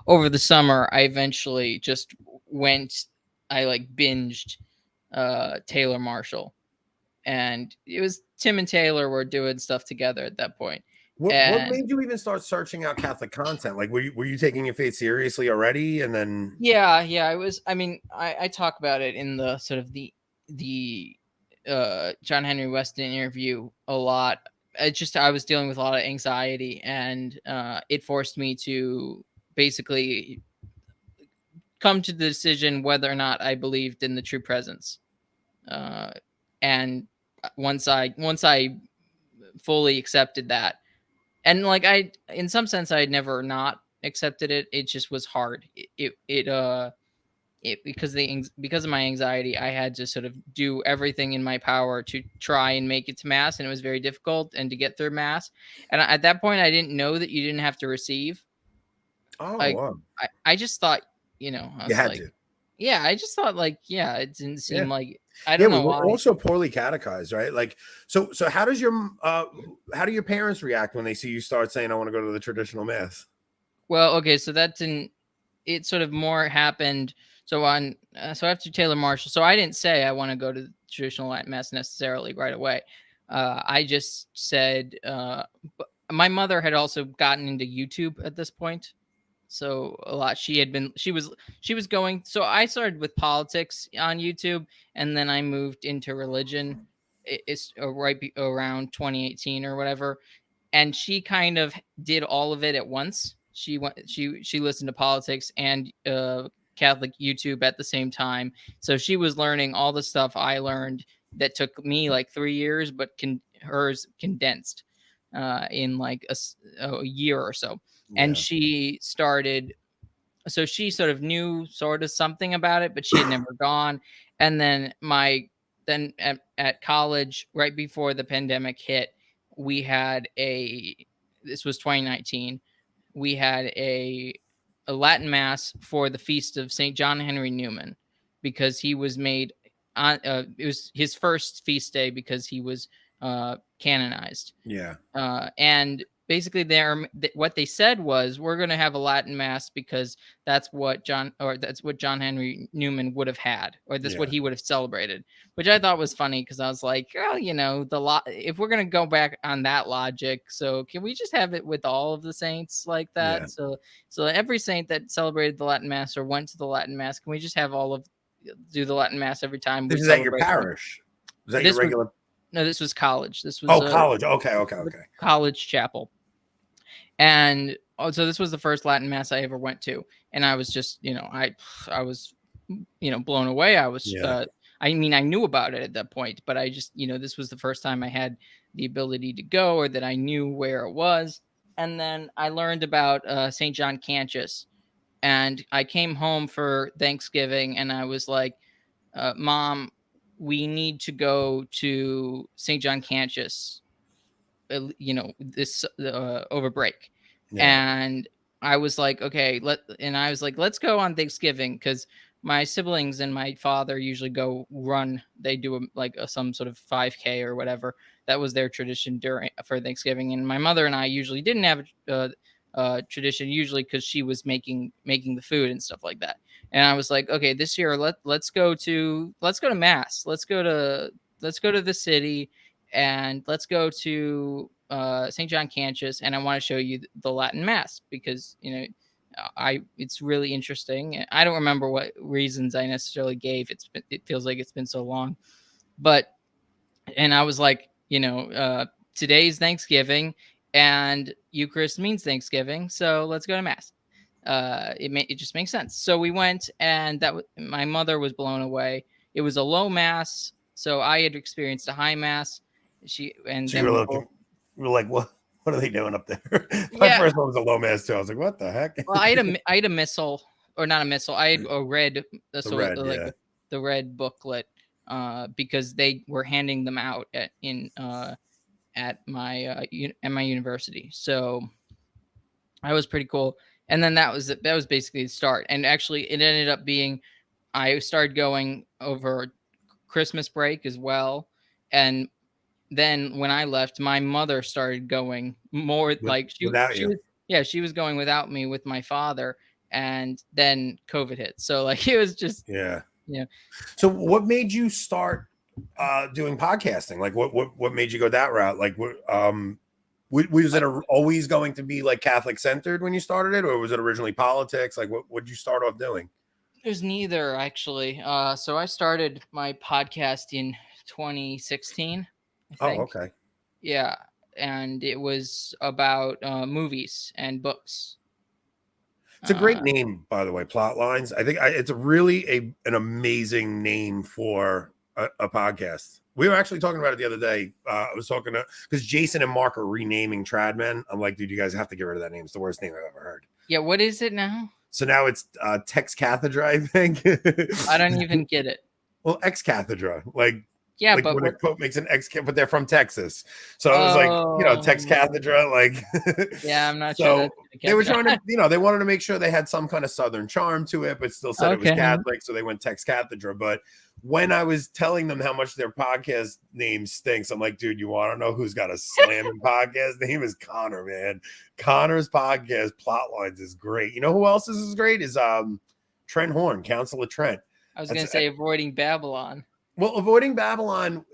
over the summer I eventually just went, I like binged Taylor Marshall, and it was Tim and Taylor were doing stuff together at that point. What And made you even start searching out Catholic content? Like, were you taking your faith seriously already, and then? yeah, I was. I mean, I talk about it in the sort of the John Henry Weston interview a lot. It just I was dealing with a lot of anxiety, and it forced me to basically come to the decision whether or not I believed in the true presence. Uh, and once I fully accepted that, and like I, in some sense, I had never not accepted it. It just was hard. It because of my anxiety, I had to sort of do everything in my power to try and make it to mass, and it was very difficult and to get through mass. And at that point, I didn't know that you didn't have to receive. Oh, Like wow. I just thought, I You was had like, to. yeah, I just thought like, yeah, it didn't Yeah. seem like, I Yeah, don't we know were why. also poorly catechized, right? Like, so how do your parents react when they see you start saying, "I want to go to the traditional mass"? Well, okay, so that didn't. It sort of more happened. So so after Taylor Marshall, so I didn't say I want to go to the traditional Latin mass necessarily right away. I just said, my mother had also gotten into YouTube at this point, so a lot. She was going. So I started with politics on YouTube, and then I moved into religion. It's around 2018 or whatever, and she kind of did all of it at once. She listened to politics and Catholic YouTube at the same time. So she was learning all the stuff I learned that took me like 3 years, but hers condensed in like a year or so. And Yeah, she started, so she sort of knew sort of something about it, but she had never gone. And then at college, right before the pandemic hit, we had this was 2019. We had a Latin mass for the feast of St. John Henry Newman, because he was made on, it was his first feast day because he was canonized. yeah, And basically, what they said was, we're going to have a Latin mass because that's what John Henry Newman would have had, or that's what yeah. he would have celebrated, which I thought was funny, because I was like, oh, if we're going to go back on that logic, so can we just have it with all of the saints like Yeah. that? So every saint that celebrated the Latin mass or went to the Latin mass, can we just have all of do the Latin mass every time we This is at your celebrate them? parish. Was that your This was regular? No, this was college. This was Oh, college. Okay, okay, the okay. college chapel. And so this was the first Latin mass I ever went to, and I was just, I was, blown away. Yeah, I mean, I knew about it at that point, but I just, this was the first time I had the ability to go, or that I knew where it was. And then I learned about St. John Cantius, and I came home for Thanksgiving, and I was like, Mom, we need to go to St. John Cantius, this over break. yeah, And I was like, okay, let's go on Thanksgiving, because my siblings and my father usually go run. They do some sort of 5K or whatever. That was their tradition for Thanksgiving. And my mother and I usually didn't have tradition, usually because she was making the food and stuff like that. And I was like, okay, this year let's go to mass. Let's go to the city, and let's go to St. John Cantius, and I want to show you the Latin Mass, because it's really interesting. I don't remember what reasons I necessarily gave. It feels like it's been so long, but and I was like, today's Thanksgiving, and Eucharist means Thanksgiving, so let's go to Mass. It just makes sense. So we went, and my mother was blown away. It was a low Mass, so I had experienced a high Mass. And so you then were we looking, both. you were like, what are they doing up there? My Yeah. first one was a low mass too. I was like, what the heck? Well, I had a missal, or not a missal. I had a red, The so red, like yeah, the red booklet, because they were handing them out at my university. So that was pretty cool. And then that was basically the start. And actually, it ended up being, I started going over Christmas break as well. And then when I left, my mother started going more like without she you. was, yeah, she was going without me with my father. And then COVID hit. So like it was just, Yeah. you know, So what made you start doing podcasting? Like what made you go that route? Like was it always going to be like Catholic centered when you started it, or was it originally politics? Like what did you start off doing? it was neither actually. So I started my podcast in 2016, I Oh, think. okay. Yeah, and it was about movies and books. It's a great name, by the way. Plot lines. I think it's a really an amazing name for a podcast. We were actually talking about it the other day. I was talking to because Jason and Mark are renaming Tradmen. I'm like, dude, you guys have to get rid of that name. It's the worst name I've ever heard. Yeah, what is it now? So now it's Tex Cathedra, I think. I don't even get it. Well, ex cathedra, Yeah, like but when a what? quote makes an ex, but they're from Texas, so it was like Tex Oh, cathedra, like. yeah, I'm not sure So that's gonna they were catch trying to, they wanted to make sure they had some kind of Southern charm to it, but still said it was Okay. Catholic, so they went Tex cathedra. But when I was telling them how much their podcast name stinks, I'm like, dude, you want to know who's got a slamming podcast name? Is Connor, man. Connor's podcast Plotlines is great. You know who else is great is Trent Horn, Council of Trent. I was gonna say Avoiding Babylon. Well, Avoiding Babylon,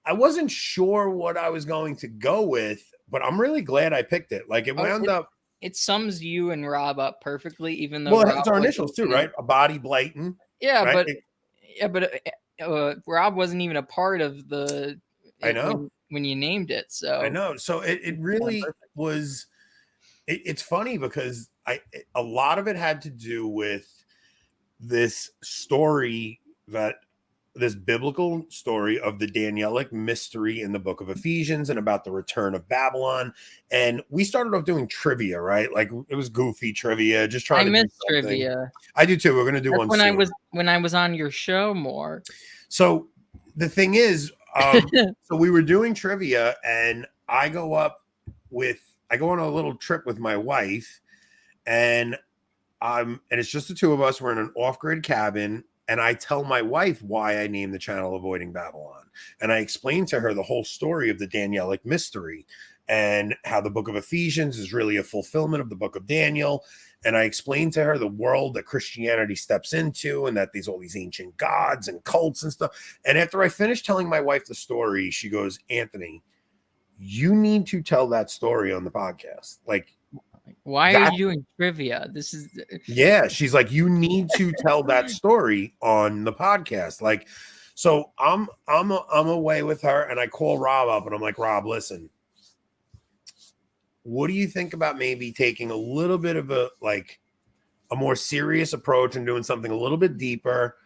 I wasn't sure what I was going to go with, but I'm really glad I picked it. Like it wound up. It sums you and Rob up perfectly, even though Well, Rob it's our initials too, right? A body Blyton. Yeah, right? but Rob wasn't even a part of the. I know when you named it. So I know. So it really was. It's funny because a lot of it had to do with this story this biblical story of the Danielic mystery in the book of Ephesians and about the return of Babylon. And we started off doing trivia, right? Like it was goofy trivia, just trying to miss do something. trivia. I do too. We're going to do one soon. When I was on your show more. So the thing is, so we were doing trivia and I go on a little trip with my wife and it's just the two of us. We're in an off-grid cabin. And I tell my wife why I named the channel Avoiding Babylon. And I explain to her the whole story of the Danielic mystery and how the book of Ephesians is really a fulfillment of the book of Daniel. And I explained to her the world that Christianity steps into and that there's all these ancient gods and cults and stuff. And after I finished telling my wife the story, she goes, Anthony, you need to tell that story on the podcast. Like, why are you doing trivia? This is she's like, you need to tell that story on the podcast. Like, so I'm away with her and I call Rob up and I'm like, Rob, listen, what do you think about maybe taking a little bit of a more serious approach and doing something a little bit deeper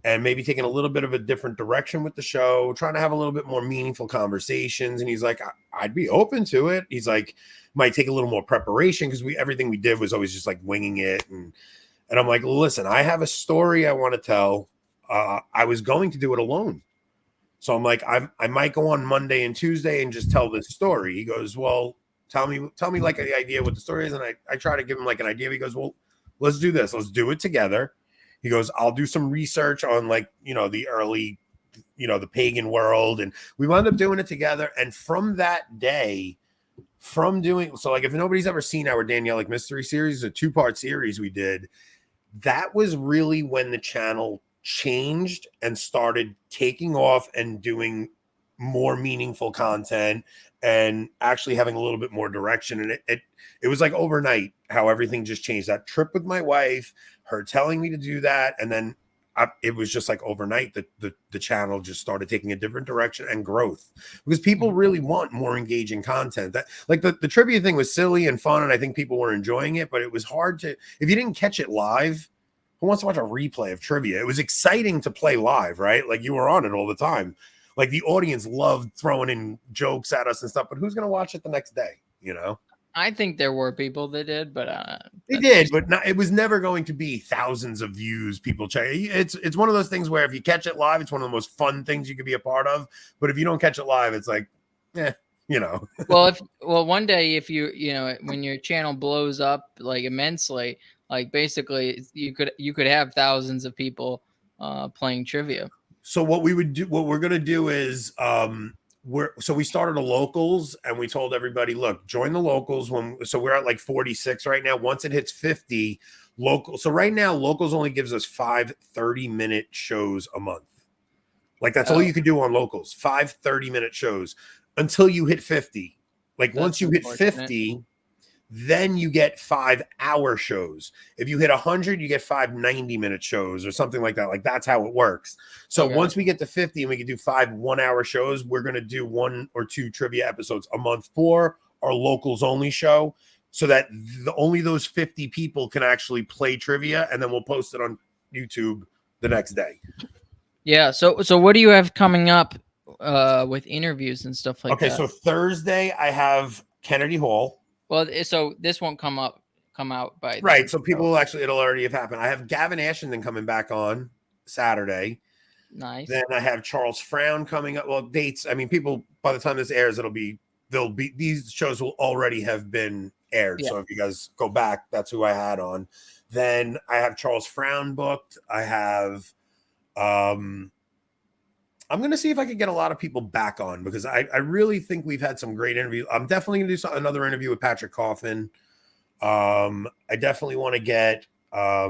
and maybe taking a little bit of a different direction with the show, trying to have a little bit more meaningful conversations? And he's like, I'd be open to it. He's like, might take a little more preparation because everything we did was always just like winging it. And I'm like, listen, I have a story I want to tell. I was going to do it alone. So I'm like, I might go on Monday and Tuesday and just tell this story. He goes, well, tell me like the idea what the story is. And I try to give him like an idea. He goes, well, let's do this. Let's do it together. He goes, I'll do some research on the early, the pagan world. And we wound up doing it together. And from that day, if nobody's ever seen our Danielic mystery series, a 2-part series we did, that was really when the channel changed and started taking off and doing more meaningful content and actually having a little bit more direction. And it was like overnight how everything just changed. That trip with my wife, her telling me to do that, and then it was just like overnight that the channel just started taking a different direction and growth because people really want more engaging content. That like the trivia thing was silly and fun, and I think people were enjoying it, but it was hard to, if you didn't catch it live, who wants to watch a replay of trivia? It was exciting to play live, right? Like you were on it all the time. Like the audience loved throwing in jokes at us and stuff, but who's going to watch it the next day? I think there were people that did, but they did, but it was never going to be thousands of views. People check. It's one of those things where if you catch it live, it's one of the most fun things you could be a part of. But if you don't catch it live, it's like, Well, one day if when your channel blows up like immensely, like basically you could have thousands of people playing trivia. So what we're gonna do is we started a locals and we told everybody, look, join the locals so we're at like 46 right now. Once it hits 50 local, so right now locals only gives us 5 30-minute shows a month. Like that's all you can do on locals, 5 30-minute shows until you hit 50. Like once you hit 50, then you get 5-hour shows. If you hit 100, you get 5 90-minute shows or something like that. Like that's how it works. So once we get to 50 and we can do 5 1-hour shows, we're going to do 1 or 2 trivia episodes a month for our locals only show, so that only those 50 people can actually play trivia, and then we'll post it on YouTube the next day. Yeah. So what do you have coming up with interviews and stuff like that? Okay, so Thursday I have Kennedy Hall. Well, so this won't come out by right. then, So people will actually, it'll already have happened. I have Gavin Ashenden coming back on Saturday. Nice. Then I have Charles Frown coming up. Well, dates. I mean, people, by the time this airs, these shows will already have been aired. Yeah. So if you guys go back, that's who I had on. Then I have Charles Frown booked. I have, I'm going to see if I can get a lot of people back on, because I really think we've had some great interviews. I'm definitely going to do another interview with Patrick Coffin. I definitely want to get, I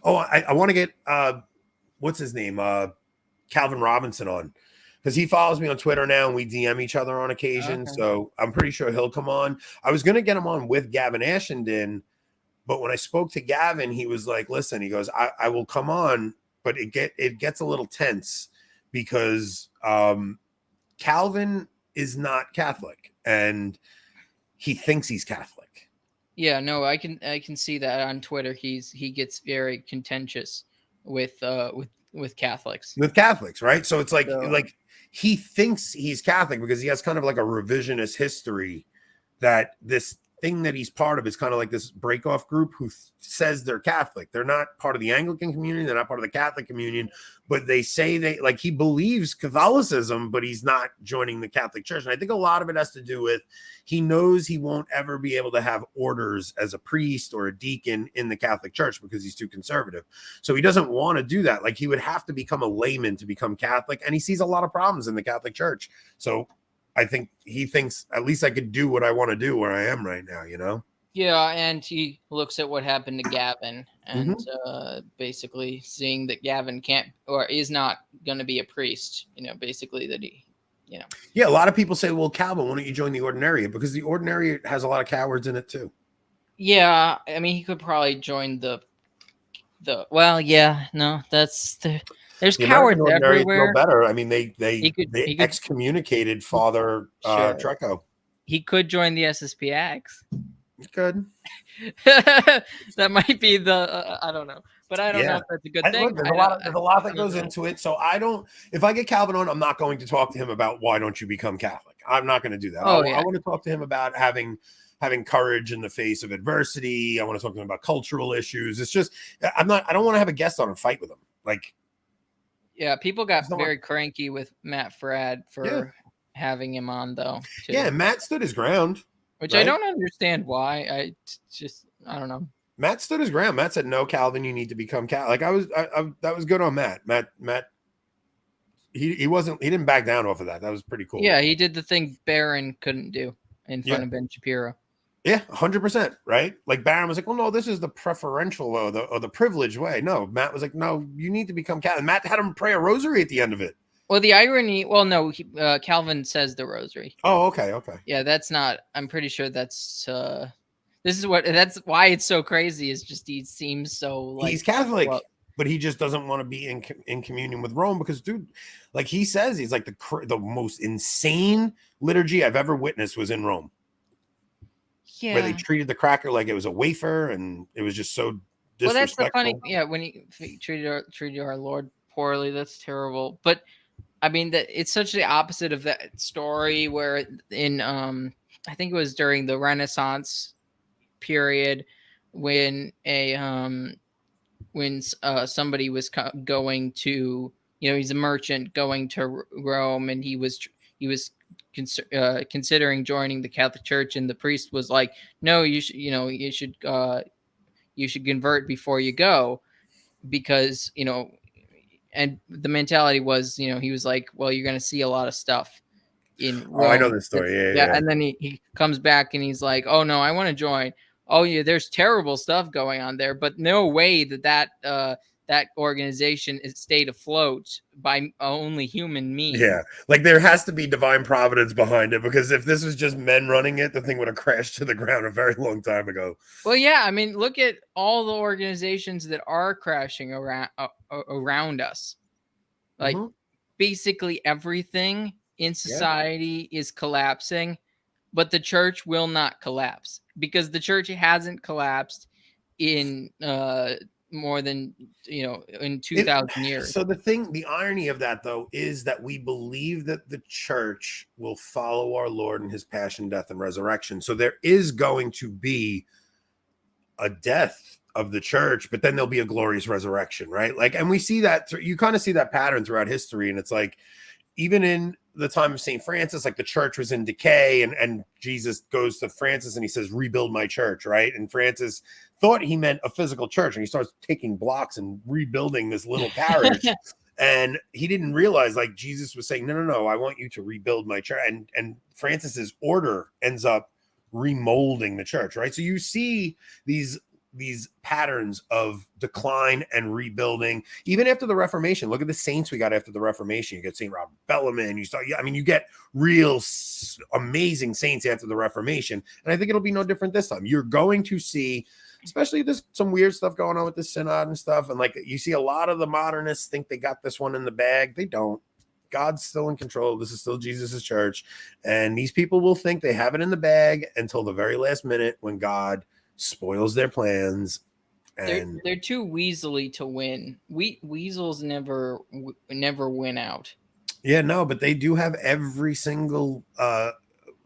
want to get, what's his name? Calvin Robinson on, because he follows me on Twitter now and we DM each other on occasion. Okay. So I'm pretty sure he'll come on. I was going to get him on with Gavin Ashenden, but when I spoke to Gavin, he was like, listen, he goes, I will come on, but it gets a little tense, because Calvin is not Catholic and he thinks he's Catholic. Yeah, no, I can see that on Twitter. He gets very contentious with Catholics. With Catholics, right? So it's like he thinks he's Catholic because he has kind of like a revisionist history, that this thing that he's part of is kind of like this break-off group who says they're Catholic. They're not part of the Anglican communion. They're not part of the Catholic communion, but they say he believes Catholicism, but he's not joining the Catholic Church. And I think a lot of it has to do with, he knows he won't ever be able to have orders as a priest or a deacon in the Catholic Church because he's too conservative. So he doesn't want to do that. Like, he would have to become a layman to become Catholic. And he sees a lot of problems in the Catholic Church. So I think he thinks, at least I could do what I want to do where I am right now, you know? Yeah, and he looks at what happened to Gavin and basically seeing that Gavin can't or is not going to be a priest, basically that he, Yeah, a lot of people say, well, Calvin, why don't you join the Ordinariate? Because the Ordinariate has a lot of cowards in it too. Yeah, I mean, he could probably join there's cowards everywhere. No better. I mean, they excommunicated Father Treco. He could join the SSPX. He could. That might be I don't know, but I don't know if that's a good thing. There's a lot that goes into it. So if I get Calvin on, I'm not going to talk to him about why don't you become Catholic. I'm not going to do that. I want to talk to him about having courage in the face of adversity. I want to talk to him about cultural issues. It's just, I don't want to have a guest on and fight with him. Like, yeah, people got very cranky with Matt Frad for having him on, though. Too. Yeah, Matt stood his ground. Which I don't understand why. I don't know. Matt stood his ground. Matt said, no, Calvin, you need to become Catholic. Like, that was good on Matt. Matt, he didn't back down off of that. That was pretty cool. Yeah, he did the thing Barron couldn't do in front of Ben Shapiro. Yeah, 100%, right? Like, Barron was like, well, no, this is the preferential or the privileged way. No, Matt was like, no, you need to become Catholic. Matt had him pray a rosary at the end of it. Well, the irony, no, Calvin says the rosary. Oh, okay. Yeah, that's not, I'm pretty sure that's that's why it's so crazy, is just he seems so like. He's Catholic, but he just doesn't want to be in communion with Rome because, dude, like he says, he's like the most insane liturgy I've ever witnessed was in Rome. Yeah. Where they treated the cracker like it was a wafer, and it was just so disrespectful. Well, that's the funny, when he treated our Lord poorly, that's terrible. But I mean, that it's such the opposite of that story where in I think it was during the Renaissance period when somebody was going to, he's a merchant going to Rome, and he was considering joining the Catholic Church, and the priest was like, no, you should convert before you go, because and the mentality was, he was like, well, you're going to see a lot of stuff in Oh, I know Rome. this story. Yeah, Yeah. yeah. And then he comes back and he's like, oh no, I want to join. Oh yeah, there's terrible stuff going on there, but no way that organization is stayed afloat by only human means. Yeah, like there has to be divine providence behind it, because if this was just men running it, the thing would have crashed to the ground a very long time ago. Well, yeah, I mean, look at all the organizations that are crashing around us. Like basically everything in society is collapsing, but the church will not collapse because the church hasn't collapsed in more than in 2000 years. So the irony of that though is that we believe that the church will follow our Lord in his passion, death, and resurrection. So there is going to be a death of the church, but then there'll be a glorious resurrection, right? Like, and we see that you kind of see that pattern throughout history, and it's like even in the time of St. Francis, like the church was in decay, and Jesus goes to Francis and he says, rebuild my church, right? And Francis thought he meant a physical church, and he starts taking blocks and rebuilding this little parish. And he didn't realize, like, Jesus was saying, no, I want you to rebuild my church. And Francis's order ends up remolding the church, right? So you see these patterns of decline and rebuilding even after the Reformation. Look at the saints we got after the Reformation. You get St. Robert Bellarmine, you get real amazing saints after the Reformation, and I think it'll be no different this time. You're going to see, especially there's some weird stuff going on with the synod and stuff, and like you see a lot of the modernists think they got this one in the bag. They don't. God's still in control. This is still Jesus's church, and these people will think they have it in the bag until the very last minute when God spoils their plans. And they're too weaselly to win. Weasels never win out. Yeah, no, but they do have every single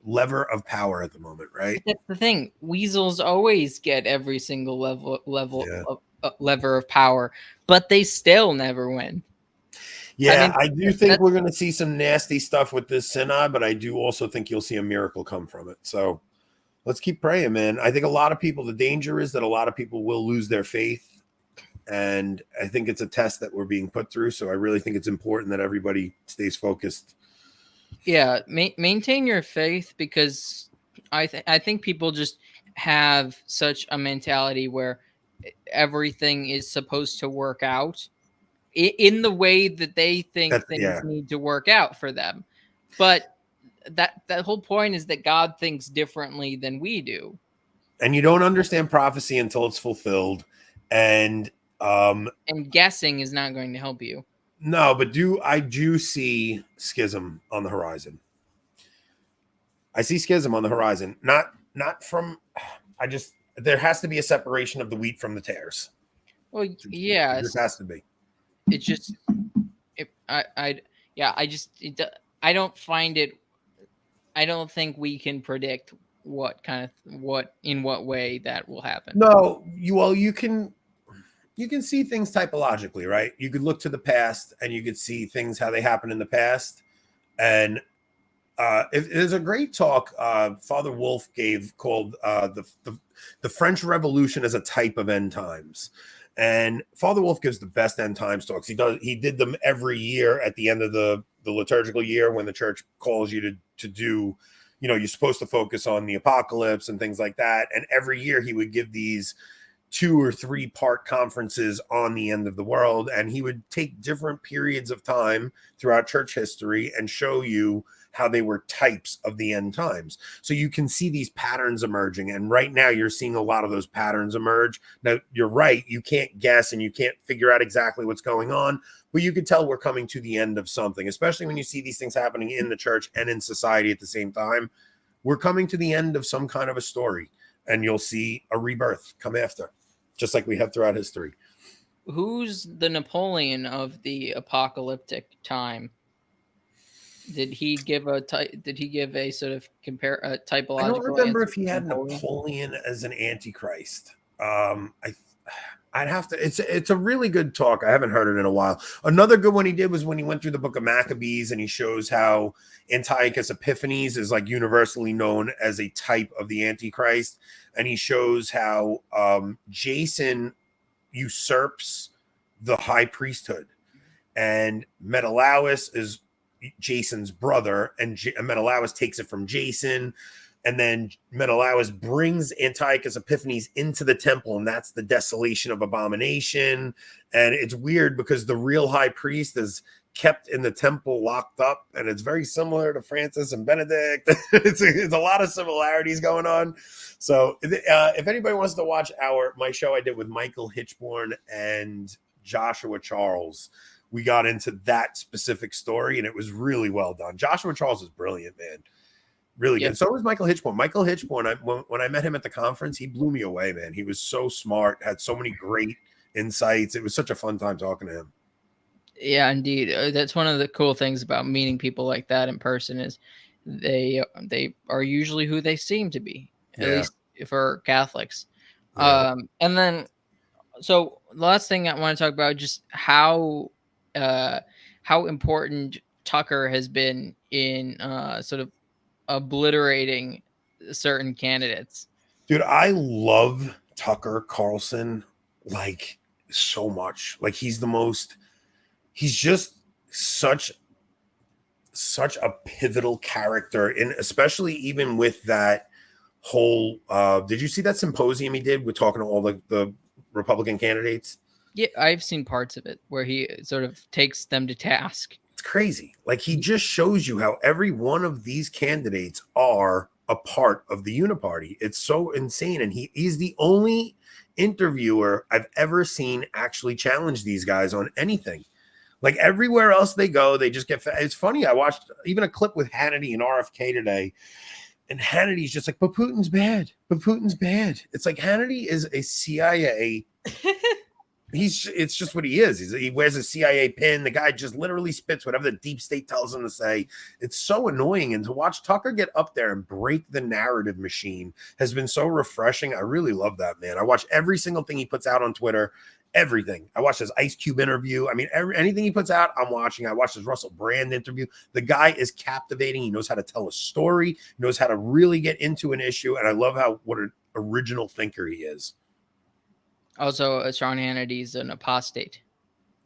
lever of power at the moment, right? But that's the thing. Weasels always get every single level of lever of power, but they still never win. Yeah, I do think we're going to see some nasty stuff with this synod, but I do also think you'll see a miracle come from it. So let's keep praying, man. I think a lot of people, the danger is that a lot of people will lose their faith. And I think it's a test that we're being put through. So I really think it's important that everybody stays focused. Yeah, maintain your faith, because I think people just have such a mentality where everything is supposed to work out in the way that they think things need to work out for them. But that whole point is that God thinks differently than we do. And you don't understand prophecy until it's fulfilled. And guessing is not going to help you. No, but I do see schism on the horizon. I see schism on the horizon. Not from, there has to be a separation of the wheat from the tares. Well, yeah. There has to be. It just, I don't find it, I don't think we can predict in what way that will happen. No, you can see things typologically, right? You could look to the past and you could see things, how they happened in the past. And there's a great talk Father Wolf gave called the French Revolution as a Type of End Times. And Father Wolf gives the best end times talks. He did them every year at the end of the liturgical year when the church calls you to do, you're supposed to focus on the apocalypse and things like that. And every year he would give these 2 or 3 part conferences on the end of the world. And he would take different periods of time throughout church history and show you how they were types of the end times. So you can see these patterns emerging. And right now you're seeing a lot of those patterns emerge. Now you're right. You can't guess and you can't figure out exactly what's going on, but you can tell we're coming to the end of something, especially when you see these things happening in the church and in society at the same time. We're coming to the end of some kind of a story, and you'll see a rebirth come after, just like we have throughout history. Who's the Napoleon of the apocalyptic time? Did he give a sort of typological? I don't remember if he had Napoleon as an antichrist. I'd have to. It's a really good talk. I haven't heard it in a while. Another good one he did was when he went through the book of Maccabees and he shows how Antiochus Epiphanes is like universally known as a type of the Antichrist, and he shows how Jason usurps the high priesthood. and Menelaus is Jason's brother, and Menelaus takes it from Jason. And then Menelaus brings Antiochus Epiphanes into the temple, and that's the desolation of abomination. And it's weird because the real high priest is kept in the temple locked up, and it's very similar to Francis and Benedict. It's a lot of similarities going on. So if anybody wants to watch my show I did with Michael Hitchborn and Joshua Charles, we got into that specific story, and it was really well done. Joshua Charles is brilliant, man. Really good. So was Michael Hitchborn. Michael Hitchborn, when I met him at the conference, he blew me away, man. He was so smart, had so many great insights. It was such a fun time talking to him. Yeah, indeed. That's one of the cool things about meeting people like that in person is they are usually who they seem to be, at least for Catholics. Yeah. And then, so the last thing I want to talk about, just how important Tucker has been in sort of obliterating certain candidates. Dude, I love Tucker Carlson like so much. Like he's just such a pivotal character, and especially even with that whole did you see that symposium he did with talking to all the Republican candidates? Yeah, I've seen parts of it where he sort of takes them to task. It's crazy. Like he just shows you how every one of these candidates are a part of the uniparty. It's so insane. And he's the only interviewer I've ever seen actually challenge these guys on anything. Like everywhere else they go, they just get. It's funny. I watched even a clip with Hannity and RFK today, and Hannity's just like, "But Putin's bad. But Putin's bad." It's like Hannity is a CIA. It's just what he is. He wears a CIA pin. The guy just literally spits whatever the deep state tells him to say. It's so annoying. And to watch Tucker get up there and break the narrative machine has been so refreshing. I really love that, man. I watch every single thing he puts out on Twitter. Everything. I watched his Ice Cube interview. I mean, anything he puts out, I'm watching. I watched his Russell Brand interview. The guy is captivating. He knows how to tell a story. He knows how to really get into an issue. And I love what an original thinker he is. Also, Sean Hannity's an apostate.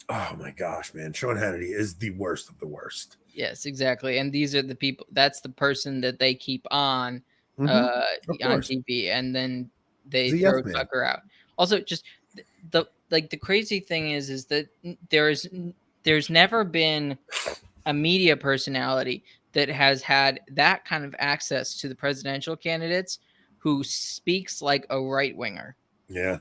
Oh my gosh, man. Sean Hannity is the worst of the worst. Yes, exactly. And these are the people, that's the person that they keep on on TV, and then they throw Tucker out. Also, just the crazy thing is that there's never been a media personality that has had that kind of access to the presidential candidates who speaks like a right winger. Yeah.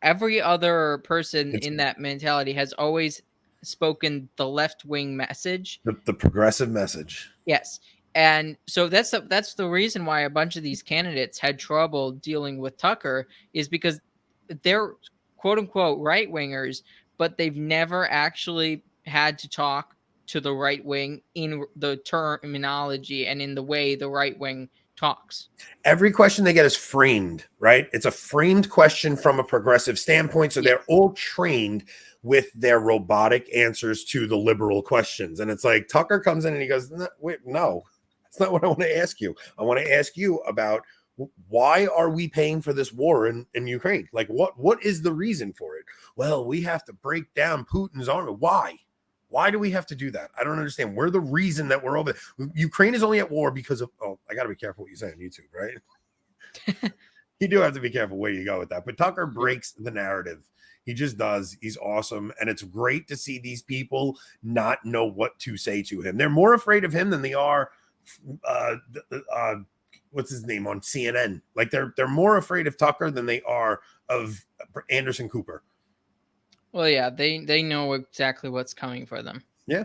Every other person in that mentality has always spoken the left-wing message, the progressive message. Yes. And so that's the reason why a bunch of these candidates had trouble dealing with Tucker, is because they're quote unquote right wingers, but they've never actually had to talk to the right wing in the terminology and in the way the right wing talks. Every question they get is framed, right? It's a framed question from a progressive standpoint. So they're all trained with their robotic answers to the liberal questions. And it's like Tucker comes in and he goes, no, that's not what I want to ask you. I want to ask you about why are we paying for this war in Ukraine? Like what is the reason for it? Well, we have to break down Putin's army. Why? Why do we have to do that? I don't understand. We're the reason that we're over. Ukraine is only at war because of, I got to be careful what you say on YouTube, right? You do have to be careful where you go with that. But Tucker breaks the narrative. He just does. He's awesome. And it's great to see these people not know what to say to him. They're more afraid of him than they are, what's his name on CNN. Like they're more afraid of Tucker than they are of Anderson Cooper. Well, yeah, they know exactly what's coming for them. Yeah.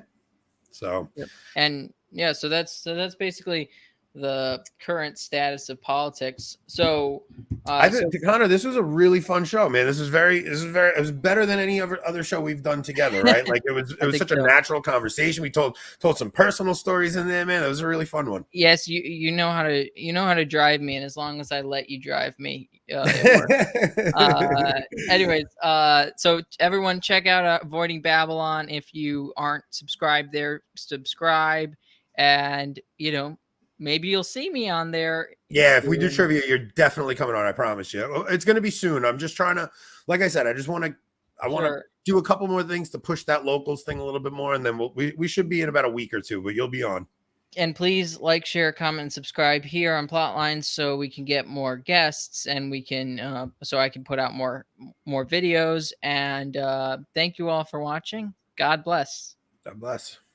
So, and yeah, so that's basically the current status of politics. So, I think Connor, this was a really fun show, man. It was better than any other show we've done together, right? Like it was such a natural conversation. We told some personal stories in there, man. It was a really fun one. Yes, you know how to drive me, and as long as I let you drive me, anyways, so everyone check out Avoiding Babylon. If you aren't subscribed there, subscribe, and maybe you'll see me on there. Yeah, if we do trivia, you're definitely coming on. I promise you. It's going to be soon. I'm just trying to, like I said, I just want to I want to Sure. do a couple more things to push that locals thing a little bit more, and then we should be in about a week or two. But you'll be on. And please like, share, comment, and subscribe here on Plotlines so we can get more guests and we can so I can put out more videos. And thank you all for watching. God bless. God bless.